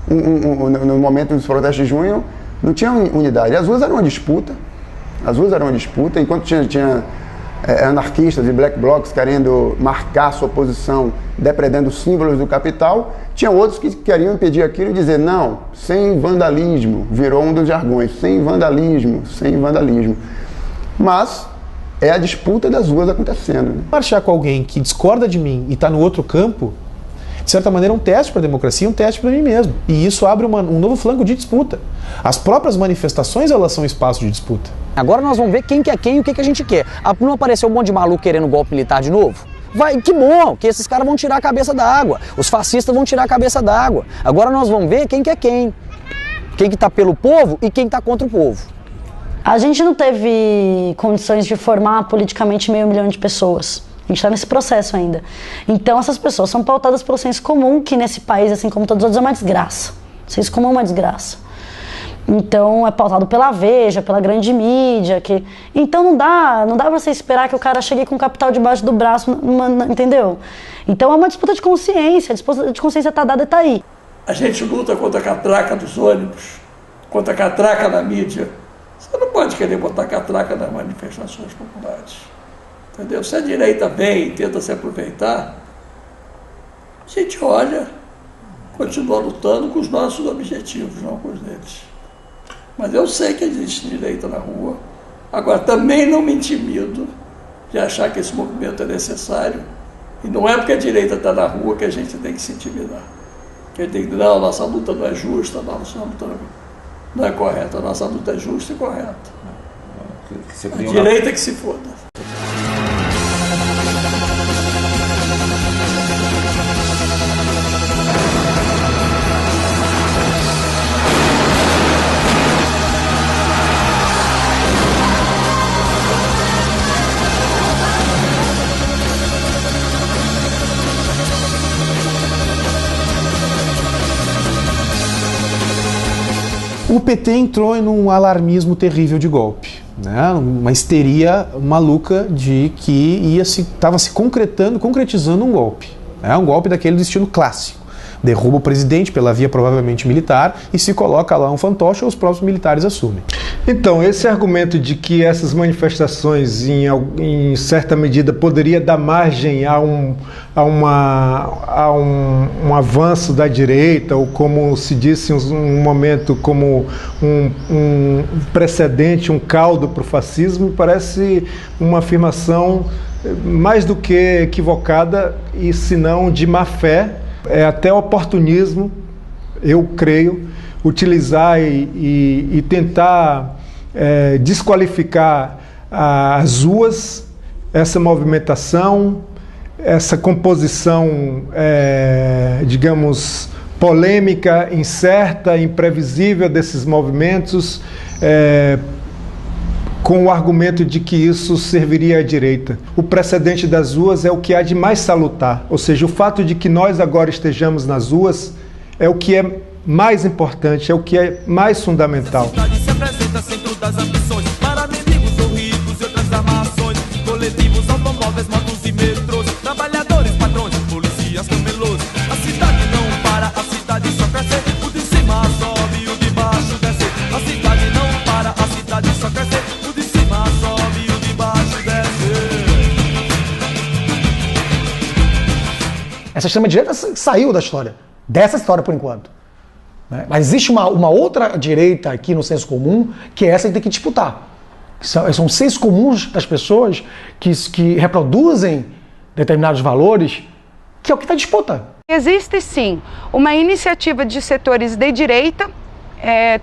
No momento dos protestos de junho, não tinha unidade. As ruas eram uma disputa. Enquanto tinha anarquistas e black blocs querendo marcar sua posição, depredando símbolos do capital, tinha outros que queriam impedir aquilo e dizer, não, sem vandalismo, virou um dos jargões, sem vandalismo. Mas é a disputa das ruas acontecendo. Né? Marchar com alguém que discorda de mim e está no outro campo, de certa maneira, é um teste para a democracia, um teste para mim mesmo. E isso abre um novo flanco de disputa. As próprias manifestações, elas são espaço de disputa. Agora nós vamos ver quem que é quem e o que a gente quer. Não apareceu um monte de maluco querendo golpe militar de novo? Que bom, que esses caras vão tirar a cabeça da água. Os fascistas vão tirar a cabeça da água. Agora nós vamos ver quem que é quem. Quem que está pelo povo e quem está contra o povo. A gente não teve condições de formar politicamente 500 mil de pessoas. A gente está nesse processo ainda. Então essas pessoas são pautadas pelo senso comum, que nesse país, assim como todos os outros, é uma desgraça. O senso comum é uma desgraça. Então é pautado pela Veja, pela grande mídia. Então não dá para você esperar que o cara chegue com o capital debaixo do braço, entendeu? Então é uma disputa de consciência. A disputa de consciência está dada e está aí. A gente luta contra a catraca dos ônibus, contra a catraca na mídia. Você não pode querer botar catraca nas manifestações populares. Entendeu? Se a direita vem e tenta se aproveitar, a gente olha, continua lutando com os nossos objetivos, não com os deles. Mas eu sei que existe direita na rua. Agora, também não me intimido de achar que esse movimento é necessário. E não é porque a direita está na rua que a gente tem que se intimidar. Que a gente tem que dizer, não, nossa luta não é justa, nossa luta não é correta. A nossa luta é justa e correta. A direita que se foda. O PT entrou em um alarmismo terrível de golpe, né? Uma histeria maluca de que estava se concretizando um golpe, né? Um golpe daquele do estilo clássico. Derruba o presidente pela via provavelmente militar e se coloca lá um fantoche ou os próprios militares assumem. Então, esse argumento de que essas manifestações, em certa medida, poderia dar margem a um avanço da direita, ou como se disse em um momento, como um precedente, um caldo para o fascismo, parece uma afirmação mais do que equivocada, e se não de má fé. É até oportunismo, eu creio, utilizar e tentar desqualificar as ruas, essa movimentação, essa composição, digamos, polêmica, incerta, imprevisível desses movimentos, com o argumento de que isso serviria à direita. O precedente das ruas é o que há de mais salutar, ou seja, o fato de que nós agora estejamos nas ruas é o que é mais importante, é o que é mais fundamental. Se apresenta centro das ambições para mendigos ou ricos e outras armações, coletivos, automóveis, motos e metrôs, trabalhadores, patrões, polícias, camelôs, Essa extrema-direita saiu da história, dessa história por enquanto. Né? Mas existe uma outra direita aqui no senso comum, que é essa que tem que disputar. São senso comuns das pessoas que reproduzem determinados valores, que é o que está em disputa. Existe sim uma iniciativa de setores de direita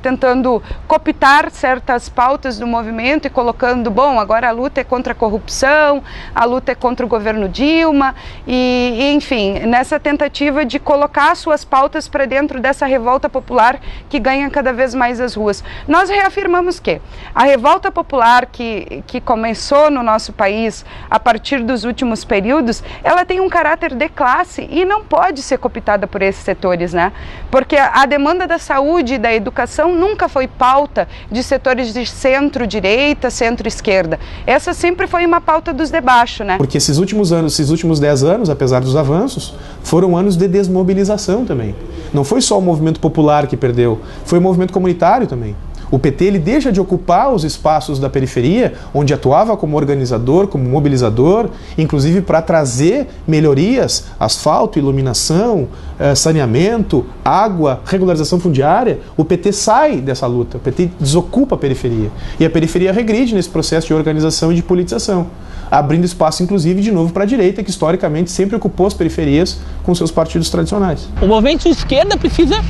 tentando cooptar certas pautas do movimento e colocando, bom, agora a luta é contra a corrupção, a luta é contra o governo Dilma e enfim, nessa tentativa de colocar suas pautas para dentro dessa revolta popular que ganha cada vez mais as ruas. Nós reafirmamos que a revolta popular que começou no nosso país a partir dos últimos períodos, ela tem um caráter de classe e não pode ser cooptada por esses setores, né? Porque a demanda da saúde e da educação nunca foi pauta de setores de centro-direita, centro-esquerda. Essa sempre foi uma pauta dos de baixo, né? Porque esses últimos 10 anos, apesar dos avanços, foram anos de desmobilização também. Não foi só o movimento popular que perdeu, foi o movimento comunitário também. O PT ele deixa de ocupar os espaços da periferia, onde atuava como organizador, como mobilizador, inclusive para trazer melhorias, asfalto, iluminação, saneamento, água, regularização fundiária. O PT sai dessa luta, o PT desocupa a periferia. E a periferia regride nesse processo de organização e de politização, abrindo espaço, inclusive, de novo para a direita, que historicamente sempre ocupou as periferias com seus partidos tradicionais. O movimento de esquerda precisa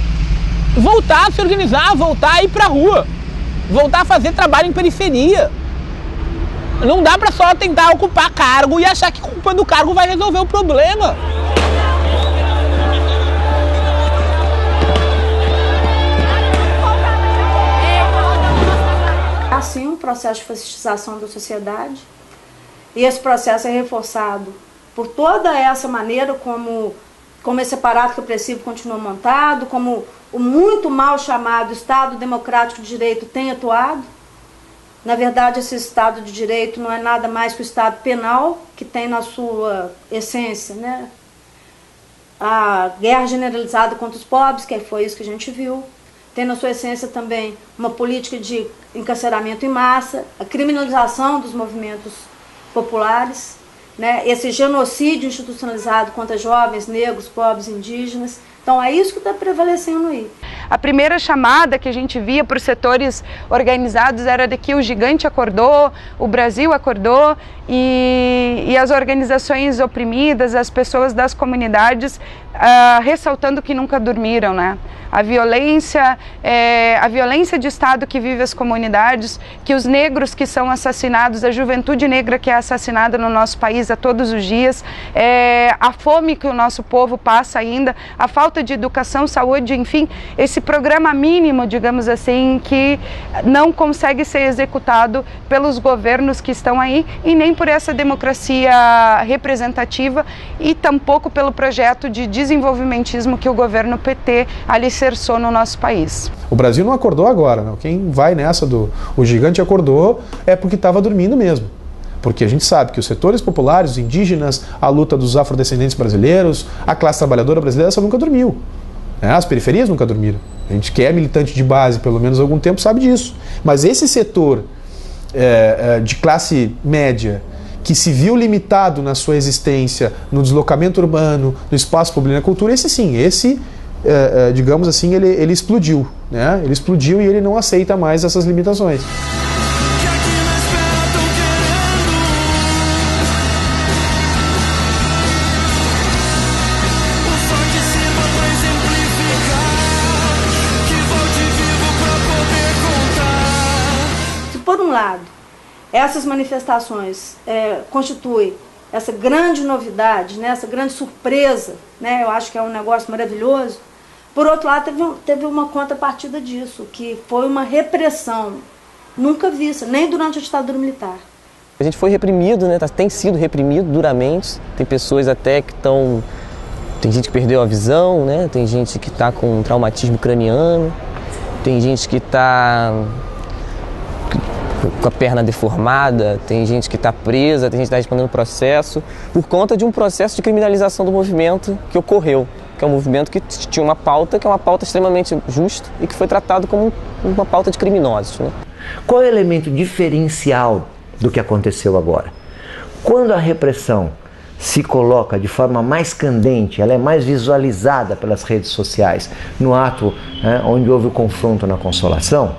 voltar a se organizar, voltar a ir pra rua, voltar a fazer trabalho em periferia. Não dá pra só tentar ocupar cargo e achar que ocupando o cargo vai resolver o problema. Assim, um processo de fascistização da sociedade, e esse processo é reforçado por toda essa maneira como esse aparato repressivo continua montado, como o muito mal chamado Estado Democrático de Direito tem atuado. Na verdade, esse Estado de Direito não é nada mais que o Estado penal, que tem na sua essência, né, a guerra generalizada contra os pobres, que foi isso que a gente viu. Tem na sua essência também uma política de encarceramento em massa, a criminalização dos movimentos populares, né, esse genocídio institucionalizado contra jovens, negros, pobres, indígenas. Então é isso que está prevalecendo aí. A primeira chamada que a gente via para os setores organizados era de que o gigante acordou, o Brasil acordou e as organizações oprimidas, as pessoas das comunidades ressaltando que nunca dormiram, né? A violência de Estado que vive as comunidades, que os negros que são assassinados, a juventude negra que é assassinada no nosso país a todos os dias, a fome que o nosso povo passa ainda, a falta de educação, saúde, enfim, esse programa mínimo, digamos assim, que não consegue ser executado pelos governos que estão aí e nem por essa democracia representativa e tampouco pelo projeto de desenvolvimentismo que o governo PT alicerçou no nosso país. O Brasil não acordou agora, não. Quem vai nessa o gigante acordou é porque estava dormindo mesmo. Porque a gente sabe que os setores populares, os indígenas, a luta dos afrodescendentes brasileiros, a classe trabalhadora brasileira, essa nunca dormiu. As periferias nunca dormiram. A gente que é militante de base, pelo menos há algum tempo, sabe disso. Mas esse setor de classe média, que se viu limitado na sua existência, no deslocamento urbano, no espaço público e na cultura, esse sim, digamos assim, ele explodiu, né? Ele explodiu e ele não aceita mais essas limitações. Por um lado, essas manifestações constituem essa grande novidade, né, essa grande surpresa, né, eu acho que é um negócio maravilhoso. Por outro lado, teve uma contrapartida disso, que foi uma repressão nunca vista, nem durante a ditadura militar. A gente foi reprimido, né, tem sido reprimido duramente, tem pessoas até que estão... Tem gente que perdeu a visão, né, tem gente que está com traumatismo craniano, tem gente que está com a perna deformada, tem gente que está presa, tem gente que está respondendo processo, por conta de um processo de criminalização do movimento que ocorreu, que é um movimento que tinha uma pauta, que é uma pauta extremamente justa e que foi tratado como uma pauta de criminosos, né? Qual é o elemento diferencial do que aconteceu agora? Quando a repressão se coloca de forma mais candente, ela é mais visualizada pelas redes sociais, no ato onde houve o confronto na Consolação,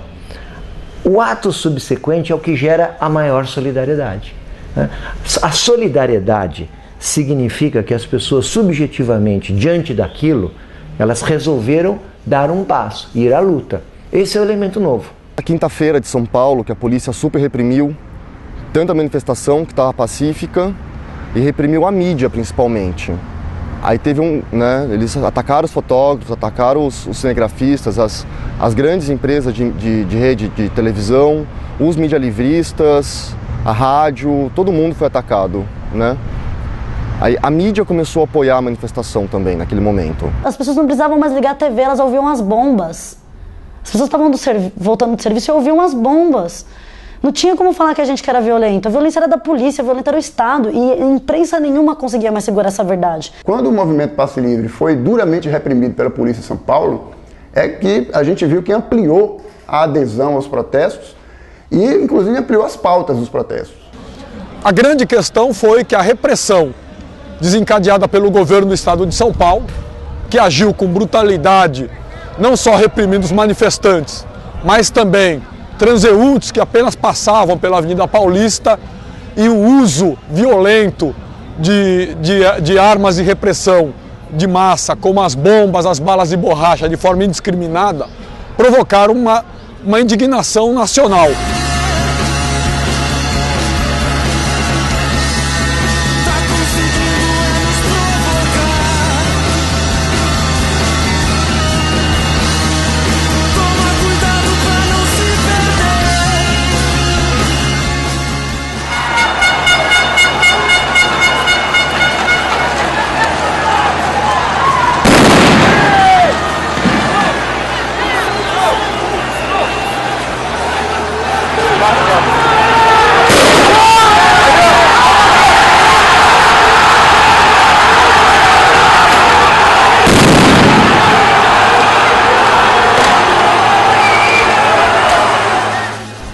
o ato subsequente é o que gera a maior solidariedade. A solidariedade significa que as pessoas subjetivamente, diante daquilo, elas resolveram dar um passo, ir à luta. Esse é o elemento novo. A quinta-feira de São Paulo, que a polícia super reprimiu, tanto a manifestação, que estava pacífica, e reprimiu a mídia, principalmente. Aí teve eles atacaram os fotógrafos, atacaram os cinegrafistas, as grandes empresas de rede de televisão, os medialivristas, a rádio, todo mundo foi atacado, né? Aí a mídia começou a apoiar a manifestação também, naquele momento. As pessoas não precisavam mais ligar a TV, elas ouviam as bombas. As pessoas estavam voltando do serviço e ouviam as bombas. Não tinha como falar que a gente que era violento. A violência era da polícia, a violência era do Estado. E imprensa nenhuma conseguia mais segurar essa verdade. Quando o movimento Passe Livre foi duramente reprimido pela polícia em São Paulo, é que a gente viu que ampliou a adesão aos protestos e, inclusive, ampliou as pautas dos protestos. A grande questão foi que a repressão desencadeada pelo governo do Estado de São Paulo, que agiu com brutalidade, não só reprimindo os manifestantes, mas também transeuntes que apenas passavam pela Avenida Paulista, e o uso violento de armas de repressão de massa, como as bombas, as balas de borracha, de forma indiscriminada, provocaram uma indignação nacional.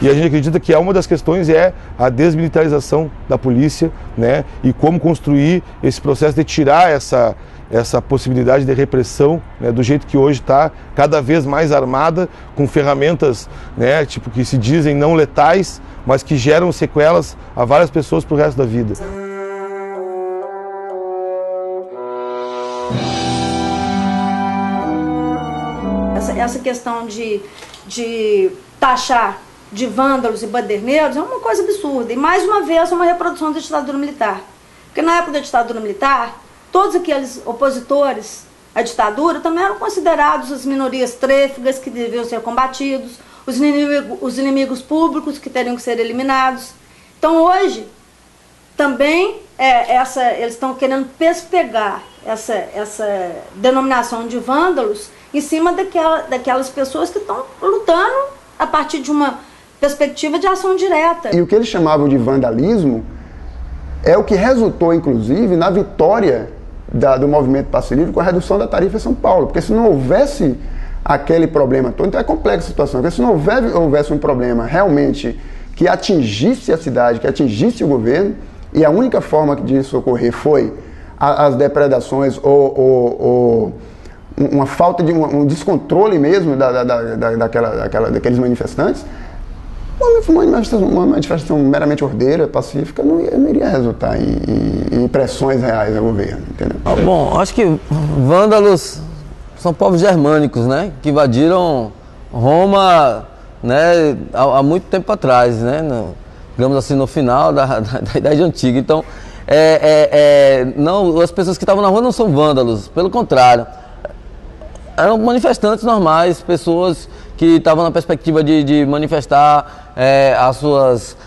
E a gente acredita que uma das questões é a desmilitarização da polícia, né? E como construir esse processo de tirar essa possibilidade de repressão, né? Do jeito que hoje está, cada vez mais armada, com ferramentas, né? Tipo, que se dizem não letais, mas que geram sequelas a várias pessoas para o resto da vida. Essa questão de taxar de vândalos e baderneiros é uma coisa absurda. E mais uma vez uma reprodução da ditadura militar. Porque na época da ditadura militar, todos aqueles opositores à ditadura também eram considerados as minorias trêfugas que deviam ser combatidos, os inimigos públicos que teriam que ser eliminados. Então hoje, também eles estão querendo pespegar essa denominação de vândalos em cima daquelas pessoas que estão lutando a partir de uma perspectiva de ação direta. E o que eles chamavam de vandalismo é o que resultou, inclusive, na vitória do movimento Passe Livre com a redução da tarifa em São Paulo. Porque se não houvesse aquele problema todo, então é complexa a situação, porque se não houvesse um problema realmente que atingisse a cidade, que atingisse o governo, e a única forma disso ocorrer foi as depredações ou uma falta de um descontrole mesmo daqueles manifestantes, uma manifestação meramente ordeira, pacífica, não iria resultar em pressões reais ao governo, entendeu? Bom, acho que vândalos são povos germânicos, né, que invadiram Roma, né, há muito tempo atrás, né, digamos assim, no final da Idade Antiga. Então, não, as pessoas que estavam na rua não são vândalos, pelo contrário, eram manifestantes normais, pessoas que estavam na perspectiva de manifestar as suas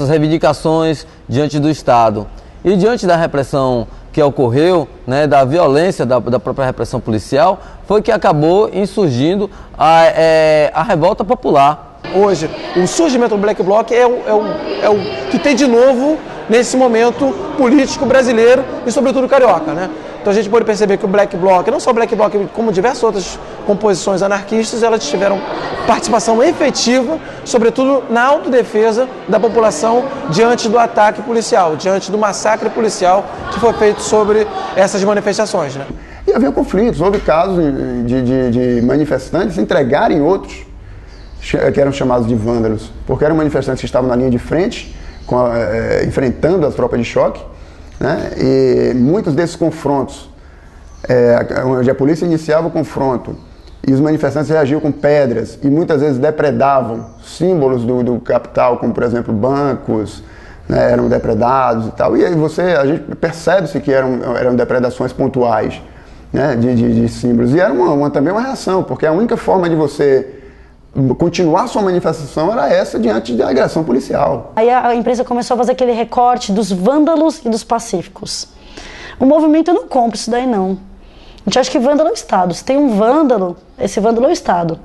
reivindicações diante do Estado. E diante da repressão que ocorreu, né, da violência da própria repressão policial, foi que acabou insurgindo a revolta popular. Hoje, o surgimento do Black Bloc é o que tem de novo nesse momento político brasileiro e sobretudo carioca, né? Então a gente pode perceber que o Black Bloc, não só o Black Bloc, como diversas outras composições anarquistas, elas tiveram participação efetiva, sobretudo na autodefesa da população diante do ataque policial, diante do massacre policial que foi feito sobre essas manifestações, né? E havia conflitos, houve casos de manifestantes entregarem outros, que eram chamados de vândalos, porque eram manifestantes que estavam na linha de frente, enfrentando as tropas de choque, né? E muitos desses confrontos, onde a polícia iniciava o confronto e os manifestantes reagiam com pedras e muitas vezes depredavam símbolos do capital, como por exemplo bancos, né, eram depredados e tal. E aí a gente percebe-se que eram depredações pontuais, né, de símbolos. E era também uma reação, porque a única forma de você continuar sua manifestação era essa diante da agressão policial. Aí a imprensa começou a fazer aquele recorte dos vândalos e dos pacíficos. O movimento não compra isso daí, não. A gente acha que vândalo é o Estado. Se tem um vândalo, esse vândalo é o Estado.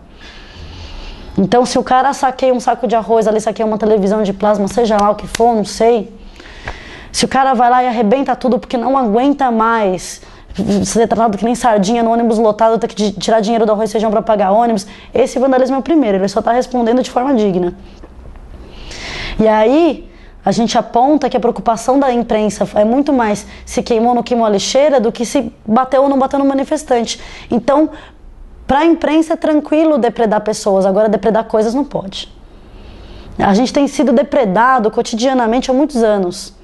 Então, se o cara saqueia um saco de arroz, ali saqueia uma televisão de plasma, seja lá o que for, não sei. Se o cara vai lá e arrebenta tudo porque não aguenta mais ser tratado que nem sardinha no ônibus lotado, ter que tirar dinheiro do arroz e feijão para pagar ônibus, esse vandalismo é o primeiro, ele só está respondendo de forma digna. E aí, a gente aponta que a preocupação da imprensa é muito mais se queimou ou não queimou a lixeira do que se bateu ou não bateu no manifestante. Então, para a imprensa é tranquilo depredar pessoas, agora depredar coisas não pode. A gente tem sido depredado cotidianamente há muitos anos.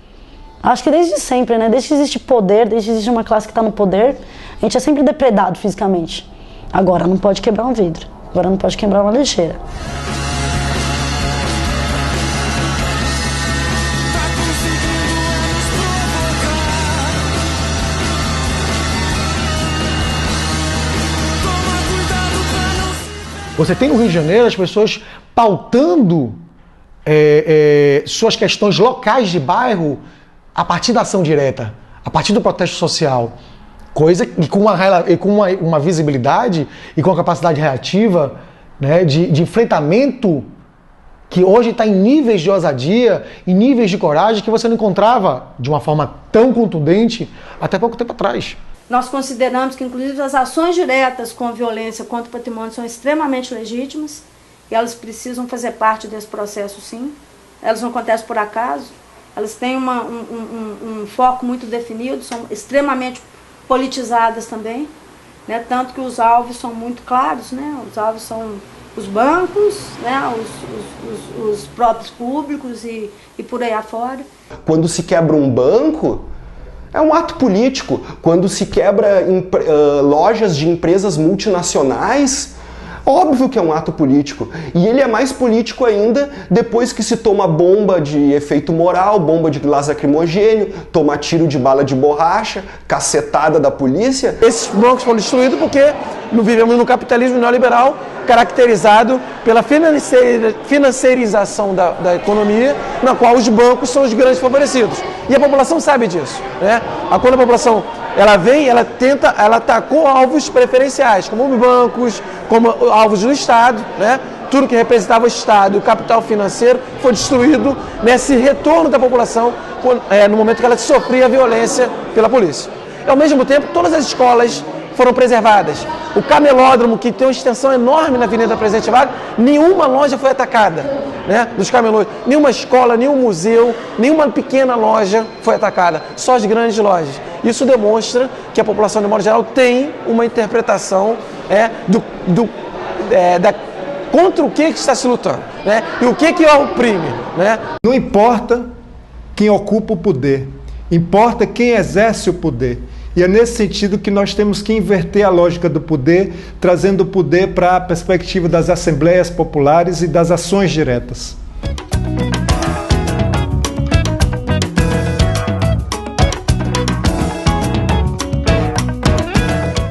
Acho que desde sempre, né? Desde que existe poder, desde que existe uma classe que está no poder, a gente é sempre depredado fisicamente. Agora não pode quebrar um vidro, agora não pode quebrar uma lixeira. Você tem no Rio de Janeiro as pessoas pautando suas questões locais de bairro a partir da ação direta, a partir do protesto social. Coisa e com uma visibilidade e com a capacidade reativa, né, de enfrentamento que hoje está em níveis de ousadia, em níveis de coragem que você não encontrava de uma forma tão contundente até pouco tempo atrás. Nós consideramos que, inclusive, as ações diretas com violência contra o patrimônio são extremamente legítimas e elas precisam fazer parte desse processo, sim. Elas não acontecem por acaso, elas têm um foco muito definido, são extremamente politizadas também, né? Tanto que os alvos são muito claros, né? Os alvos são os bancos, né? os próprios públicos e por aí afora. Quando se quebra um banco, é um ato político. Quando se quebra lojas de empresas multinacionais, óbvio que é um ato político. E ele é mais político ainda depois que se toma bomba de efeito moral, bomba de gás lacrimogênio, toma tiro de bala de borracha, cacetada da polícia. Esses bancos foram destruídos porque vivemos no capitalismo neoliberal caracterizado pela financiarização da economia, na qual os bancos são os grandes favorecidos. E a população sabe disso, né? Quando a população ela atacou alvos preferenciais, como bancos, como alvos do Estado, né? Tudo que representava o Estado e o capital financeiro foi destruído nesse retorno da população no momento que ela sofria violência pela polícia. E, ao mesmo tempo, todas as escolas foram preservadas. O camelódromo, que tem uma extensão enorme na Avenida Presidente Vargas, nenhuma loja foi atacada, né, dos camelôs. Nenhuma escola, nenhum museu, nenhuma pequena loja foi atacada. Só as grandes lojas. Isso demonstra que a população, de modo geral, tem uma interpretação contra o que está se lutando, né, e o que oprime, né? Não importa quem ocupa o poder, importa quem exerce o poder. E é nesse sentido que nós temos que inverter a lógica do poder, trazendo o poder para a perspectiva das assembleias populares e das ações diretas.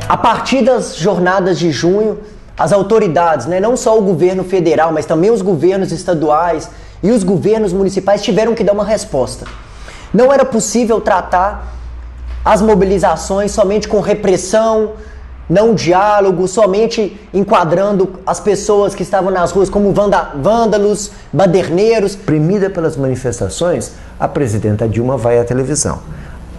A partir das jornadas de junho, as autoridades, né, não só o governo federal, mas também os governos estaduais e os governos municipais tiveram que dar uma resposta. Não era possível tratar as mobilizações somente com repressão, não diálogo, somente enquadrando as pessoas que estavam nas ruas como vândalos, baderneiros. Oprimida pelas manifestações, a presidenta Dilma vai à televisão.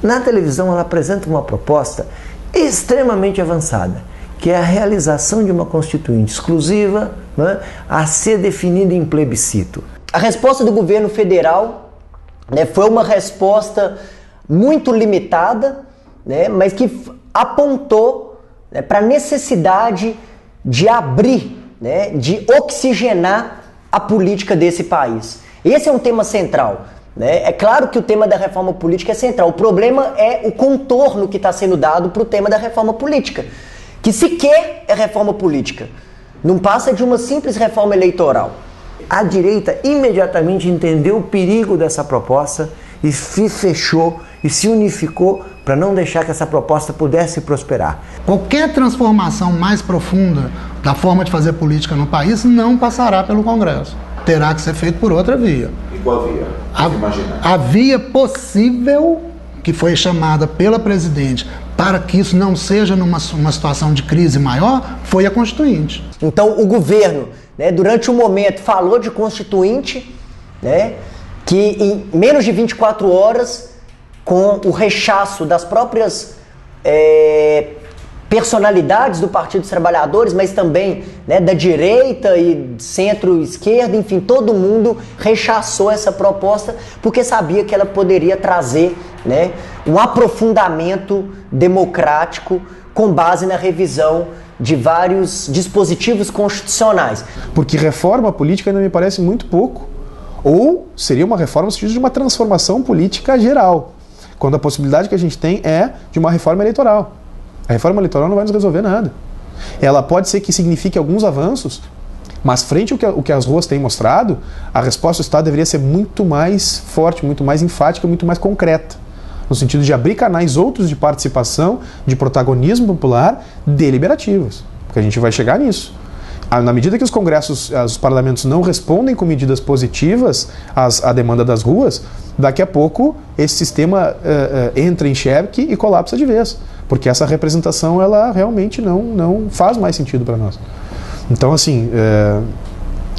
Na televisão ela apresenta uma proposta extremamente avançada, que é a realização de uma Constituinte exclusiva, né, a ser definida em plebiscito. A resposta do governo federal, né, foi uma resposta muito limitada, né, mas que apontou, né, para a necessidade de abrir, né, de oxigenar a política desse país. Esse é um tema central. É claro que o tema da reforma política é central. O problema é o contorno que está sendo dado para o tema da reforma política, que sequer é reforma política. Não passa de uma simples reforma eleitoral. A direita imediatamente entendeu o perigo dessa proposta e se fechou e se unificou para não deixar que essa proposta pudesse prosperar. Qualquer transformação mais profunda da forma de fazer política no país não passará pelo Congresso. Terá que ser feito por outra via. E qual via? A via possível, que foi chamada pela presidente, para que isso não seja numa situação de crise maior, foi a Constituinte. Então o governo, né, durante um momento falou de Constituinte, né, que em menos de 24 horas, com o rechaço das próprias personalidades do Partido dos Trabalhadores, mas também, né, da direita e centro-esquerda, enfim, todo mundo rechaçou essa proposta porque sabia que ela poderia trazer, né, um aprofundamento democrático com base na revisão de vários dispositivos constitucionais. Porque reforma política ainda me parece muito pouco. Ou seria uma reforma no sentido de uma transformação política geral, quando a possibilidade que a gente tem é de uma reforma eleitoral. A reforma eleitoral não vai nos resolver nada. Ela pode ser que signifique alguns avanços, mas frente ao que as ruas têm mostrado, a resposta do Estado deveria ser muito mais forte, muito mais enfática, muito mais concreta, no sentido de abrir canais outros de participação, de protagonismo popular, deliberativos, porque a gente vai chegar nisso. Na medida que os congressos, os parlamentos não respondem com medidas positivas à demanda das ruas, daqui a pouco esse sistema entra em xeque e colapsa de vez, porque essa representação ela realmente não faz mais sentido para nós. Então, assim,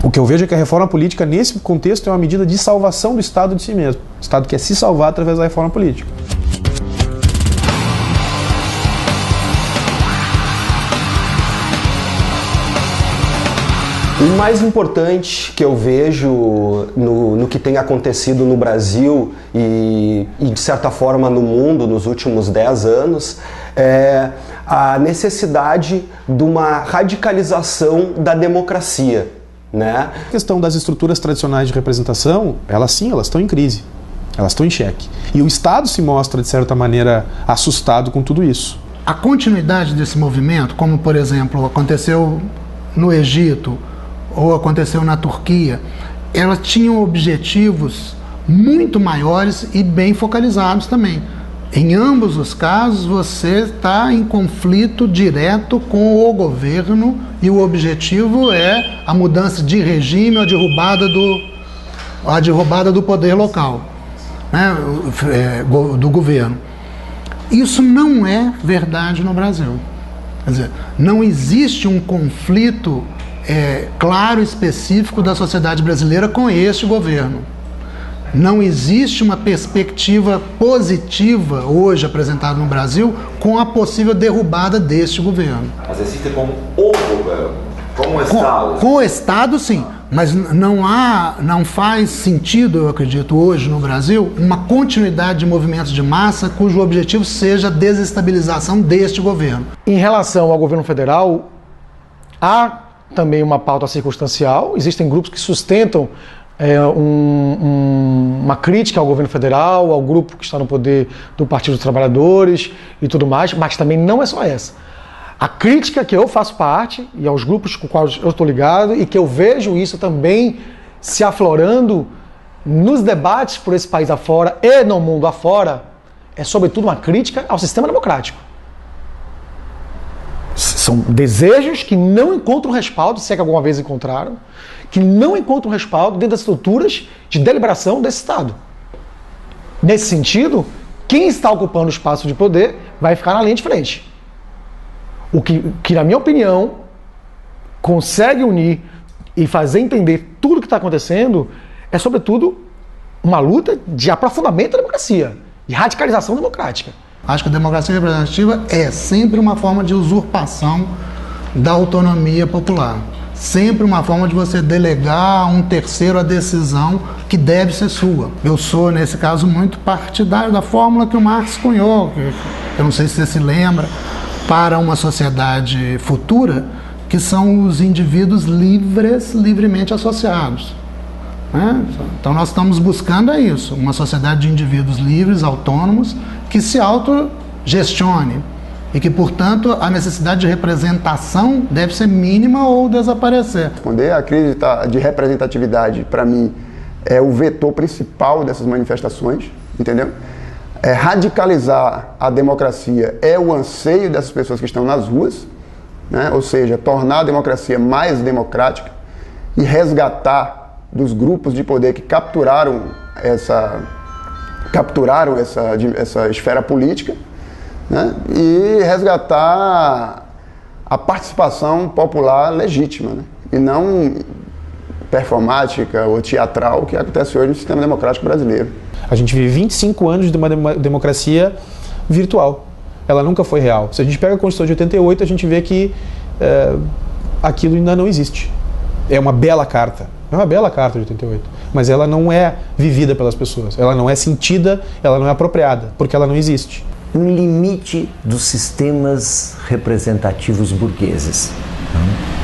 o que eu vejo é que a reforma política nesse contexto é uma medida de salvação do Estado de si mesmo. O Estado quer se salvar através da reforma política. O mais importante que eu vejo no que tem acontecido no Brasil e, de certa forma, no mundo nos últimos 10 anos é a necessidade de uma radicalização da democracia, né? A questão das estruturas tradicionais de representação, elas estão em crise, elas estão em xeque. E o Estado se mostra, de certa maneira, assustado com tudo isso. A continuidade desse movimento, como, por exemplo, aconteceu no Egito, ou aconteceu na Turquia, elas tinham objetivos muito maiores e bem focalizados também. Em ambos os casos, você está em conflito direto com o governo e o objetivo é a mudança de regime, a derrubada do poder local, né, do governo. Isso não é verdade no Brasil. Quer dizer, não existe um conflito claro e específico da sociedade brasileira com este governo. Não existe uma perspectiva positiva hoje apresentada no Brasil com a possível derrubada deste governo. Mas existe como o governo, como o Estado. Com o Estado, sim. Mas não faz sentido, eu acredito, hoje no Brasil, uma continuidade de movimentos de massa cujo objetivo seja a desestabilização deste governo. Em relação ao governo federal, há também uma pauta circunstancial. Existem grupos que sustentam uma crítica ao governo federal, ao grupo que está no poder do Partido dos Trabalhadores e tudo mais, mas também não é só essa. A crítica que eu faço parte, e aos grupos com os quais eu estou ligado, e que eu vejo isso também se aflorando nos debates por esse país afora e no mundo afora, é sobretudo uma crítica ao sistema democrático. São desejos que não encontram respaldo, se é que alguma vez encontraram, que não encontram respaldo dentro das estruturas de deliberação desse Estado. Nesse sentido, quem está ocupando o espaço de poder vai ficar na linha de frente. O que na minha opinião, consegue unir e fazer entender tudo o que está acontecendo é, sobretudo, uma luta de aprofundamento da democracia, de radicalização democrática. Acho que a democracia representativa é sempre uma forma de usurpação da autonomia popular. Sempre uma forma de você delegar a um terceiro a decisão que deve ser sua. Eu sou, nesse caso, muito partidário da fórmula que o Marx cunhou, que eu não sei se você se lembra, para uma sociedade futura, que são os indivíduos livremente associados. Né? Então nós estamos buscando isso, uma sociedade de indivíduos livres, autônomos, que se autogestione e que, portanto, a necessidade de representação deve ser mínima ou desaparecer. Responder a crise de representatividade, para mim, é o vetor principal dessas manifestações, entendeu? Radicalizar a democracia é o anseio dessas pessoas que estão nas ruas, né? Ou seja, tornar a democracia mais democrática e resgatar dos grupos de poder que capturaram essa esfera política, né? E resgatar a participação popular legítima, né? E não performática ou teatral que acontece hoje no sistema democrático brasileiro. A gente vive 25 anos de uma democracia virtual. Ela nunca foi real. Se a gente pega a Constituição de 88, a gente vê que aquilo ainda não existe. É uma bela carta. É uma bela carta de 88. Mas ela não é vivida pelas pessoas. Ela não é sentida, ela não é apropriada, porque ela não existe. Um limite dos sistemas representativos burgueses.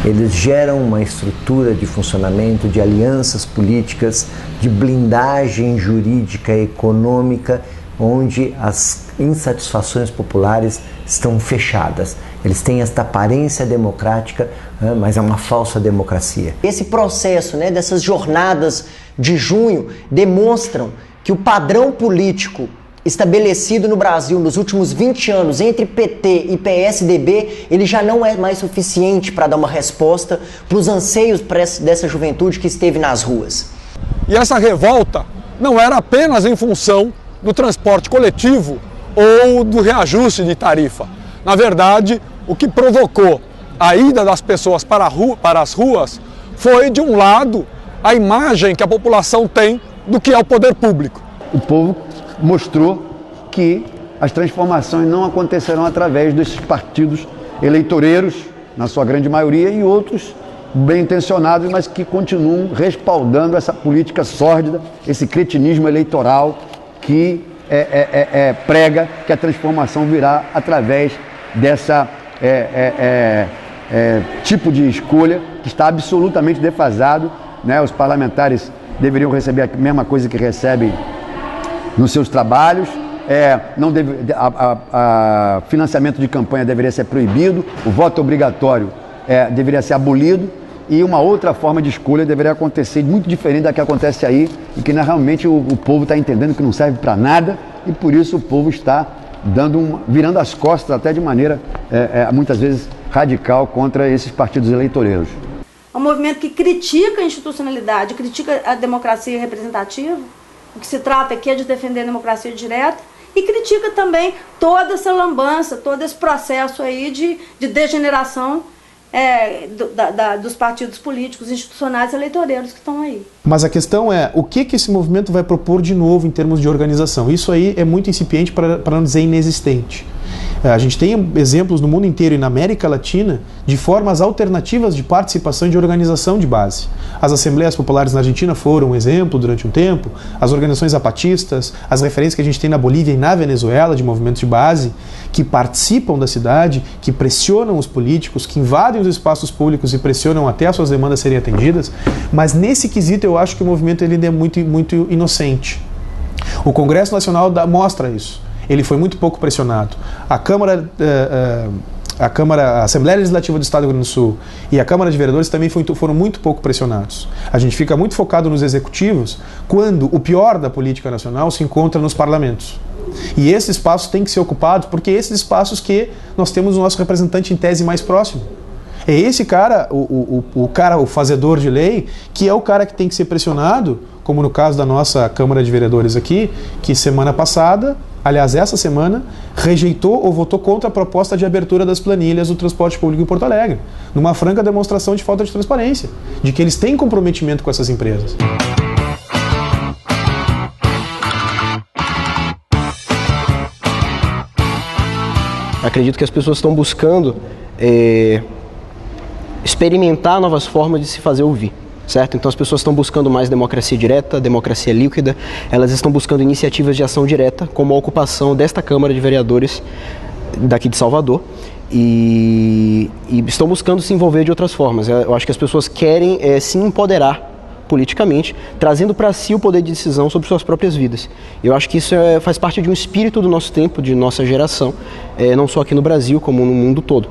Eles geram uma estrutura de funcionamento, de alianças políticas, de blindagem jurídica e econômica, onde as insatisfações populares estão fechadas. Eles têm esta aparência democrática, mas é uma falsa democracia. Esse processo, né, dessas jornadas de junho demonstram que o padrão político estabelecido no Brasil nos últimos 20 anos entre PT e PSDB, ele já não é mais suficiente para dar uma resposta para os anseios dessa juventude que esteve nas ruas. E essa revolta não era apenas em função do transporte coletivo ou do reajuste de tarifa. Na verdade, o que provocou a ida das pessoas para as ruas foi, de um lado, a imagem que a população tem do que é o poder público. O povo mostrou que as transformações não acontecerão através desses partidos eleitoreiros, na sua grande maioria, e outros bem intencionados, mas que continuam respaldando essa política sórdida, esse cretinismo eleitoral que prega que a transformação virá através dessa tipo de escolha que está absolutamente defasado, né? Os parlamentares deveriam receber a mesma coisa que recebem nos seus trabalhos, financiamento de campanha deveria ser proibido, o voto obrigatório deveria ser abolido e uma outra forma de escolha deveria acontecer muito diferente da que acontece aí e que realmente o povo está entendendo que não serve para nada e por isso o povo está virando as costas até de maneira muitas vezes radical contra esses partidos eleitoreiros. É um movimento que critica a institucionalidade, critica a democracia representativa. O que se trata aqui é de defender a democracia direta e critica também toda essa lambança, todo esse processo aí de degeneração dos partidos políticos, institucionais e eleitoreiros que estão aí. Mas a questão é, o que esse movimento vai propor de novo em termos de organização? Isso aí é muito incipiente, para não dizer inexistente. A gente tem exemplos no mundo inteiro e na América Latina de formas alternativas de participação e de organização de base. As Assembleias Populares na Argentina foram um exemplo durante um tempo, as organizações zapatistas, as referências que a gente tem na Bolívia e na Venezuela de movimentos de base que participam da cidade, que pressionam os políticos, que invadem os espaços públicos e pressionam até as suas demandas serem atendidas, mas nesse quesito eu acho que o movimento ele é muito inocente. O Congresso Nacional mostra isso. Ele foi muito pouco pressionado. A Assembleia Legislativa do Estado do Rio Grande do Sul e a Câmara de Vereadores também foram muito pouco pressionados. A gente fica muito focado nos executivos quando o pior da política nacional se encontra nos parlamentos. E esses espaços têm que ser ocupados porque é esses espaços que nós temos o nosso representante em tese mais próximo. É esse cara, o fazedor de lei, que é o cara que tem que ser pressionado, como no caso da nossa Câmara de Vereadores aqui, que semana passada, aliás, essa semana, rejeitou ou votou contra a proposta de abertura das planilhas do transporte público em Porto Alegre, numa franca demonstração de falta de transparência, de que eles têm comprometimento com essas empresas. Acredito que as pessoas estão buscando experimentar novas formas de se fazer ouvir. Certo? Então as pessoas estão buscando mais democracia direta, democracia líquida, elas estão buscando iniciativas de ação direta, como a ocupação desta Câmara de Vereadores daqui de Salvador, e estão buscando se envolver de outras formas. Eu acho que as pessoas querem se empoderar politicamente, trazendo para si o poder de decisão sobre suas próprias vidas. Eu acho que isso faz parte de um espírito do nosso tempo, de nossa geração, não só aqui no Brasil, como no mundo todo.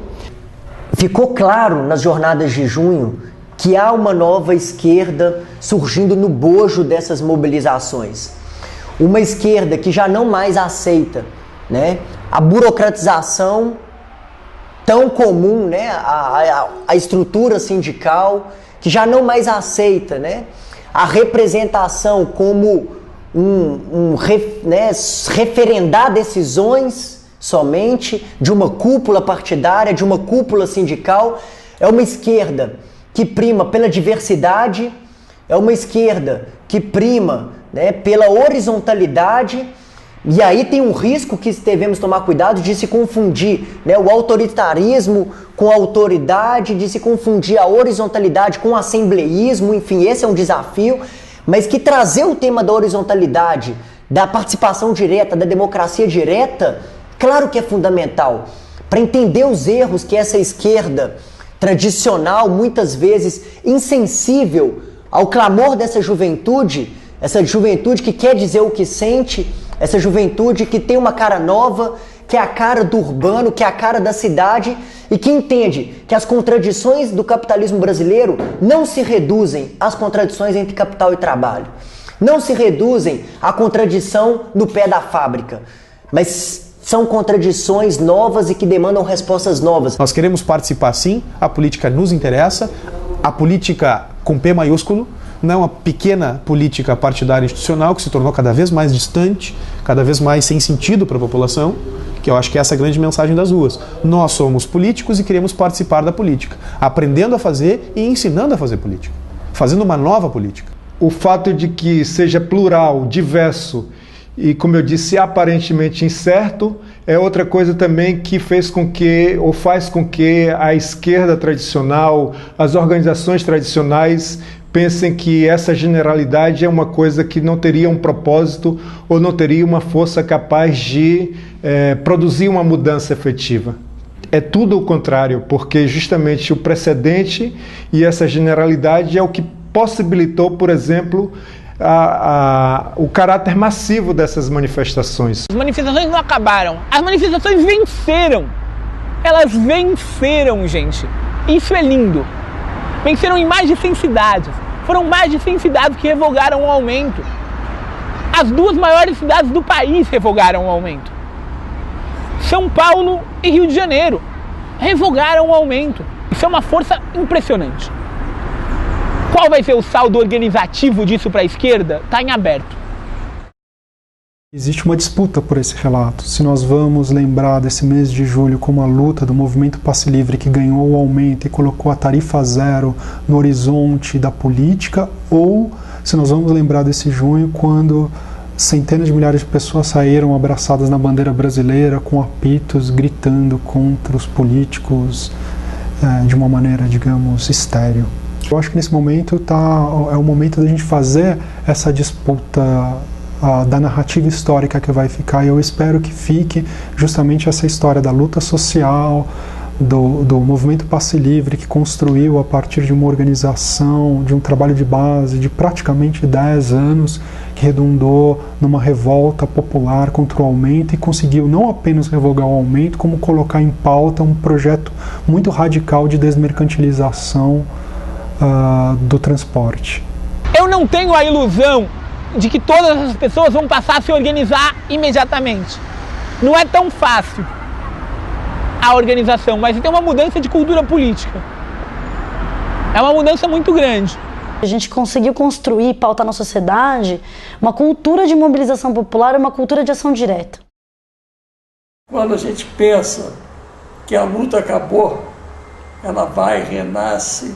Ficou claro nas jornadas de junho que há uma nova esquerda surgindo no bojo dessas mobilizações. Uma esquerda que já não mais aceita, né, a burocratização tão comum, né, a estrutura sindical, que já não mais aceita, né, a representação como referendar decisões somente de uma cúpula partidária, de uma cúpula sindical. É uma esquerda que prima pela diversidade, é uma esquerda que prima, né, pela horizontalidade, e aí tem um risco que devemos tomar cuidado de se confundir, né, o autoritarismo com a autoridade, de se confundir a horizontalidade com o assembleísmo, enfim, esse é um desafio, mas que trazer o tema da horizontalidade, da participação direta, da democracia direta, claro que é fundamental, para entender os erros que essa esquerda tradicional, muitas vezes insensível ao clamor dessa juventude, essa juventude que quer dizer o que sente, essa juventude que tem uma cara nova, que é a cara do urbano, que é a cara da cidade e que entende que as contradições do capitalismo brasileiro não se reduzem às contradições entre capital e trabalho, não se reduzem à contradição no pé da fábrica, mas são contradições novas e que demandam respostas novas. Nós queremos participar sim, a política nos interessa, a política com P maiúsculo, não é uma pequena política partidária institucional que se tornou cada vez mais distante, cada vez mais sem sentido para a população, que eu acho que essa é a grande mensagem das ruas. Nós somos políticos e queremos participar da política, aprendendo a fazer e ensinando a fazer política, fazendo uma nova política. O fato de que seja plural, diverso e, como eu disse, aparentemente incerto, é outra coisa também que fez com que, ou faz com que a esquerda tradicional, as organizações tradicionais pensem que essa generalidade é uma coisa que não teria um propósito ou não teria uma força capaz de produzir uma mudança efetiva. É tudo o contrário, porque justamente o precedente e essa generalidade é o que possibilitou, por exemplo, o caráter massivo dessas manifestações. As manifestações não acabaram, as manifestações venceram. Elas venceram, gente. Isso é lindo. Venceram em mais de 100 cidades. Foram mais de 100 cidades que revogaram o aumento. As duas maiores cidades do país revogaram o aumento. São Paulo e Rio de Janeiro revogaram o aumento. Isso é uma força impressionante. Qual vai ser o saldo organizativo disso para a esquerda? Está em aberto. Existe uma disputa por esse relato. Se nós vamos lembrar desse mês de julho como a luta do movimento Passe Livre que ganhou o aumento e colocou a tarifa zero no horizonte da política, ou se nós vamos lembrar desse junho quando centenas de milhares de pessoas saíram abraçadas na bandeira brasileira com apitos gritando contra os políticos de uma maneira, digamos, estéril. Eu acho que nesse momento é o momento da gente fazer essa disputa da narrativa histórica que vai ficar, e eu espero que fique justamente essa história da luta social, do movimento Passe Livre, que construiu a partir de uma organização, de um trabalho de base de praticamente 10 anos, que redundou numa revolta popular contra o aumento e conseguiu não apenas revogar o aumento, como colocar em pauta um projeto muito radical de desmercantilização do transporte. Eu não tenho a ilusão de que todas as pessoas vão passar a se organizar imediatamente. Não é tão fácil a organização, mas tem uma mudança de cultura política. É uma mudança muito grande. A gente conseguiu construir e pautar na sociedade uma cultura de mobilização popular e uma cultura de ação direta. Quando a gente pensa que a luta acabou, ela vai, renasce,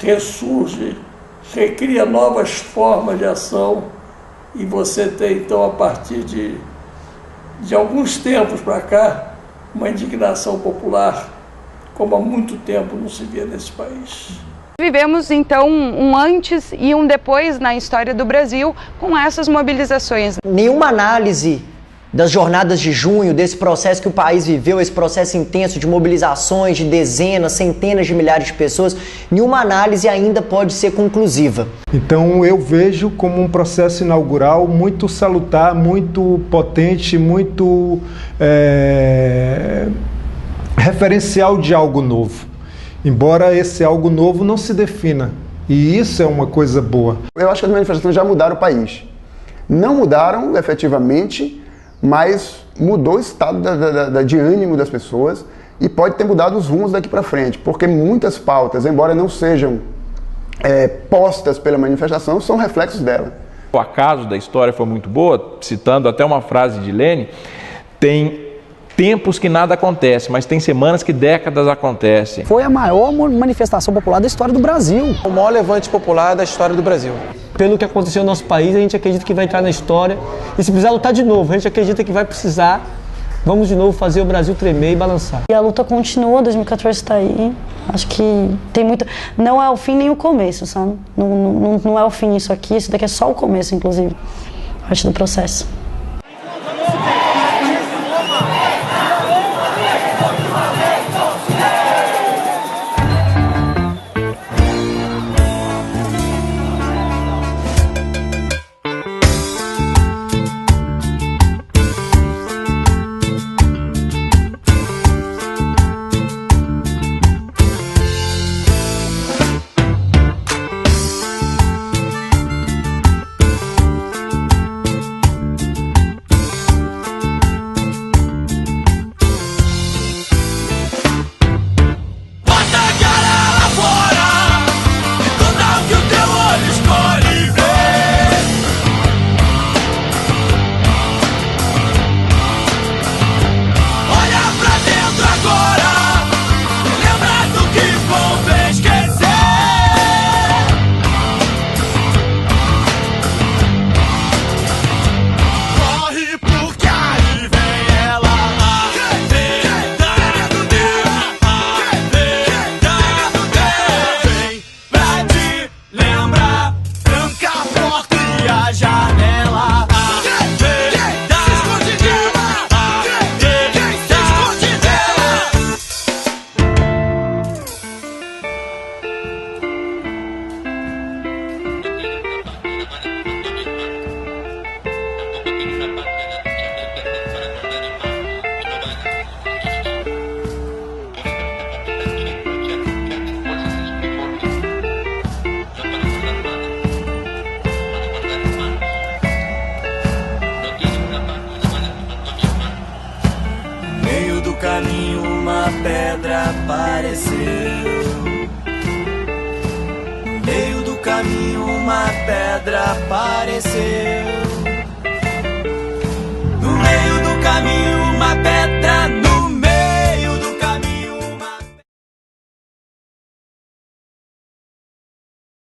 ressurge, recria novas formas de ação, e você tem então, a partir de alguns tempos para cá, uma indignação popular como há muito tempo não se via nesse país. Vivemos então um antes e um depois na história do Brasil com essas mobilizações. Nenhuma análise das jornadas de junho, desse processo que o país viveu, esse processo intenso de mobilizações de dezenas, centenas de milhares de pessoas, nenhuma análise ainda pode ser conclusiva. Então eu vejo como um processo inaugural muito salutar, muito potente, muito referencial de algo novo. Embora esse algo novo não se defina. E isso é uma coisa boa. Eu acho que as manifestações já mudaram o país. Não mudaram efetivamente, mas mudou o estado de ânimo das pessoas e pode ter mudado os rumos daqui para frente, porque muitas pautas, embora não sejam postas pela manifestação, são reflexos dela. O acaso da história foi muito boa, citando até uma frase de Lênin, tem tempos que nada acontece, mas tem semanas que décadas acontecem. Foi a maior manifestação popular da história do Brasil. O maior levante popular da história do Brasil. Pelo que aconteceu no nosso país, a gente acredita que vai entrar na história. E se precisar lutar de novo, a gente acredita que vai precisar. Vamos de novo fazer o Brasil tremer e balançar. E a luta continua, 2014 está aí. Acho que tem muito... Não é o fim nem o começo, sabe? Não é o fim isso aqui, isso daqui é só o começo, inclusive. Parte do processo. caminho uma pedra apareceu. No meio do caminho uma pedra apareceu.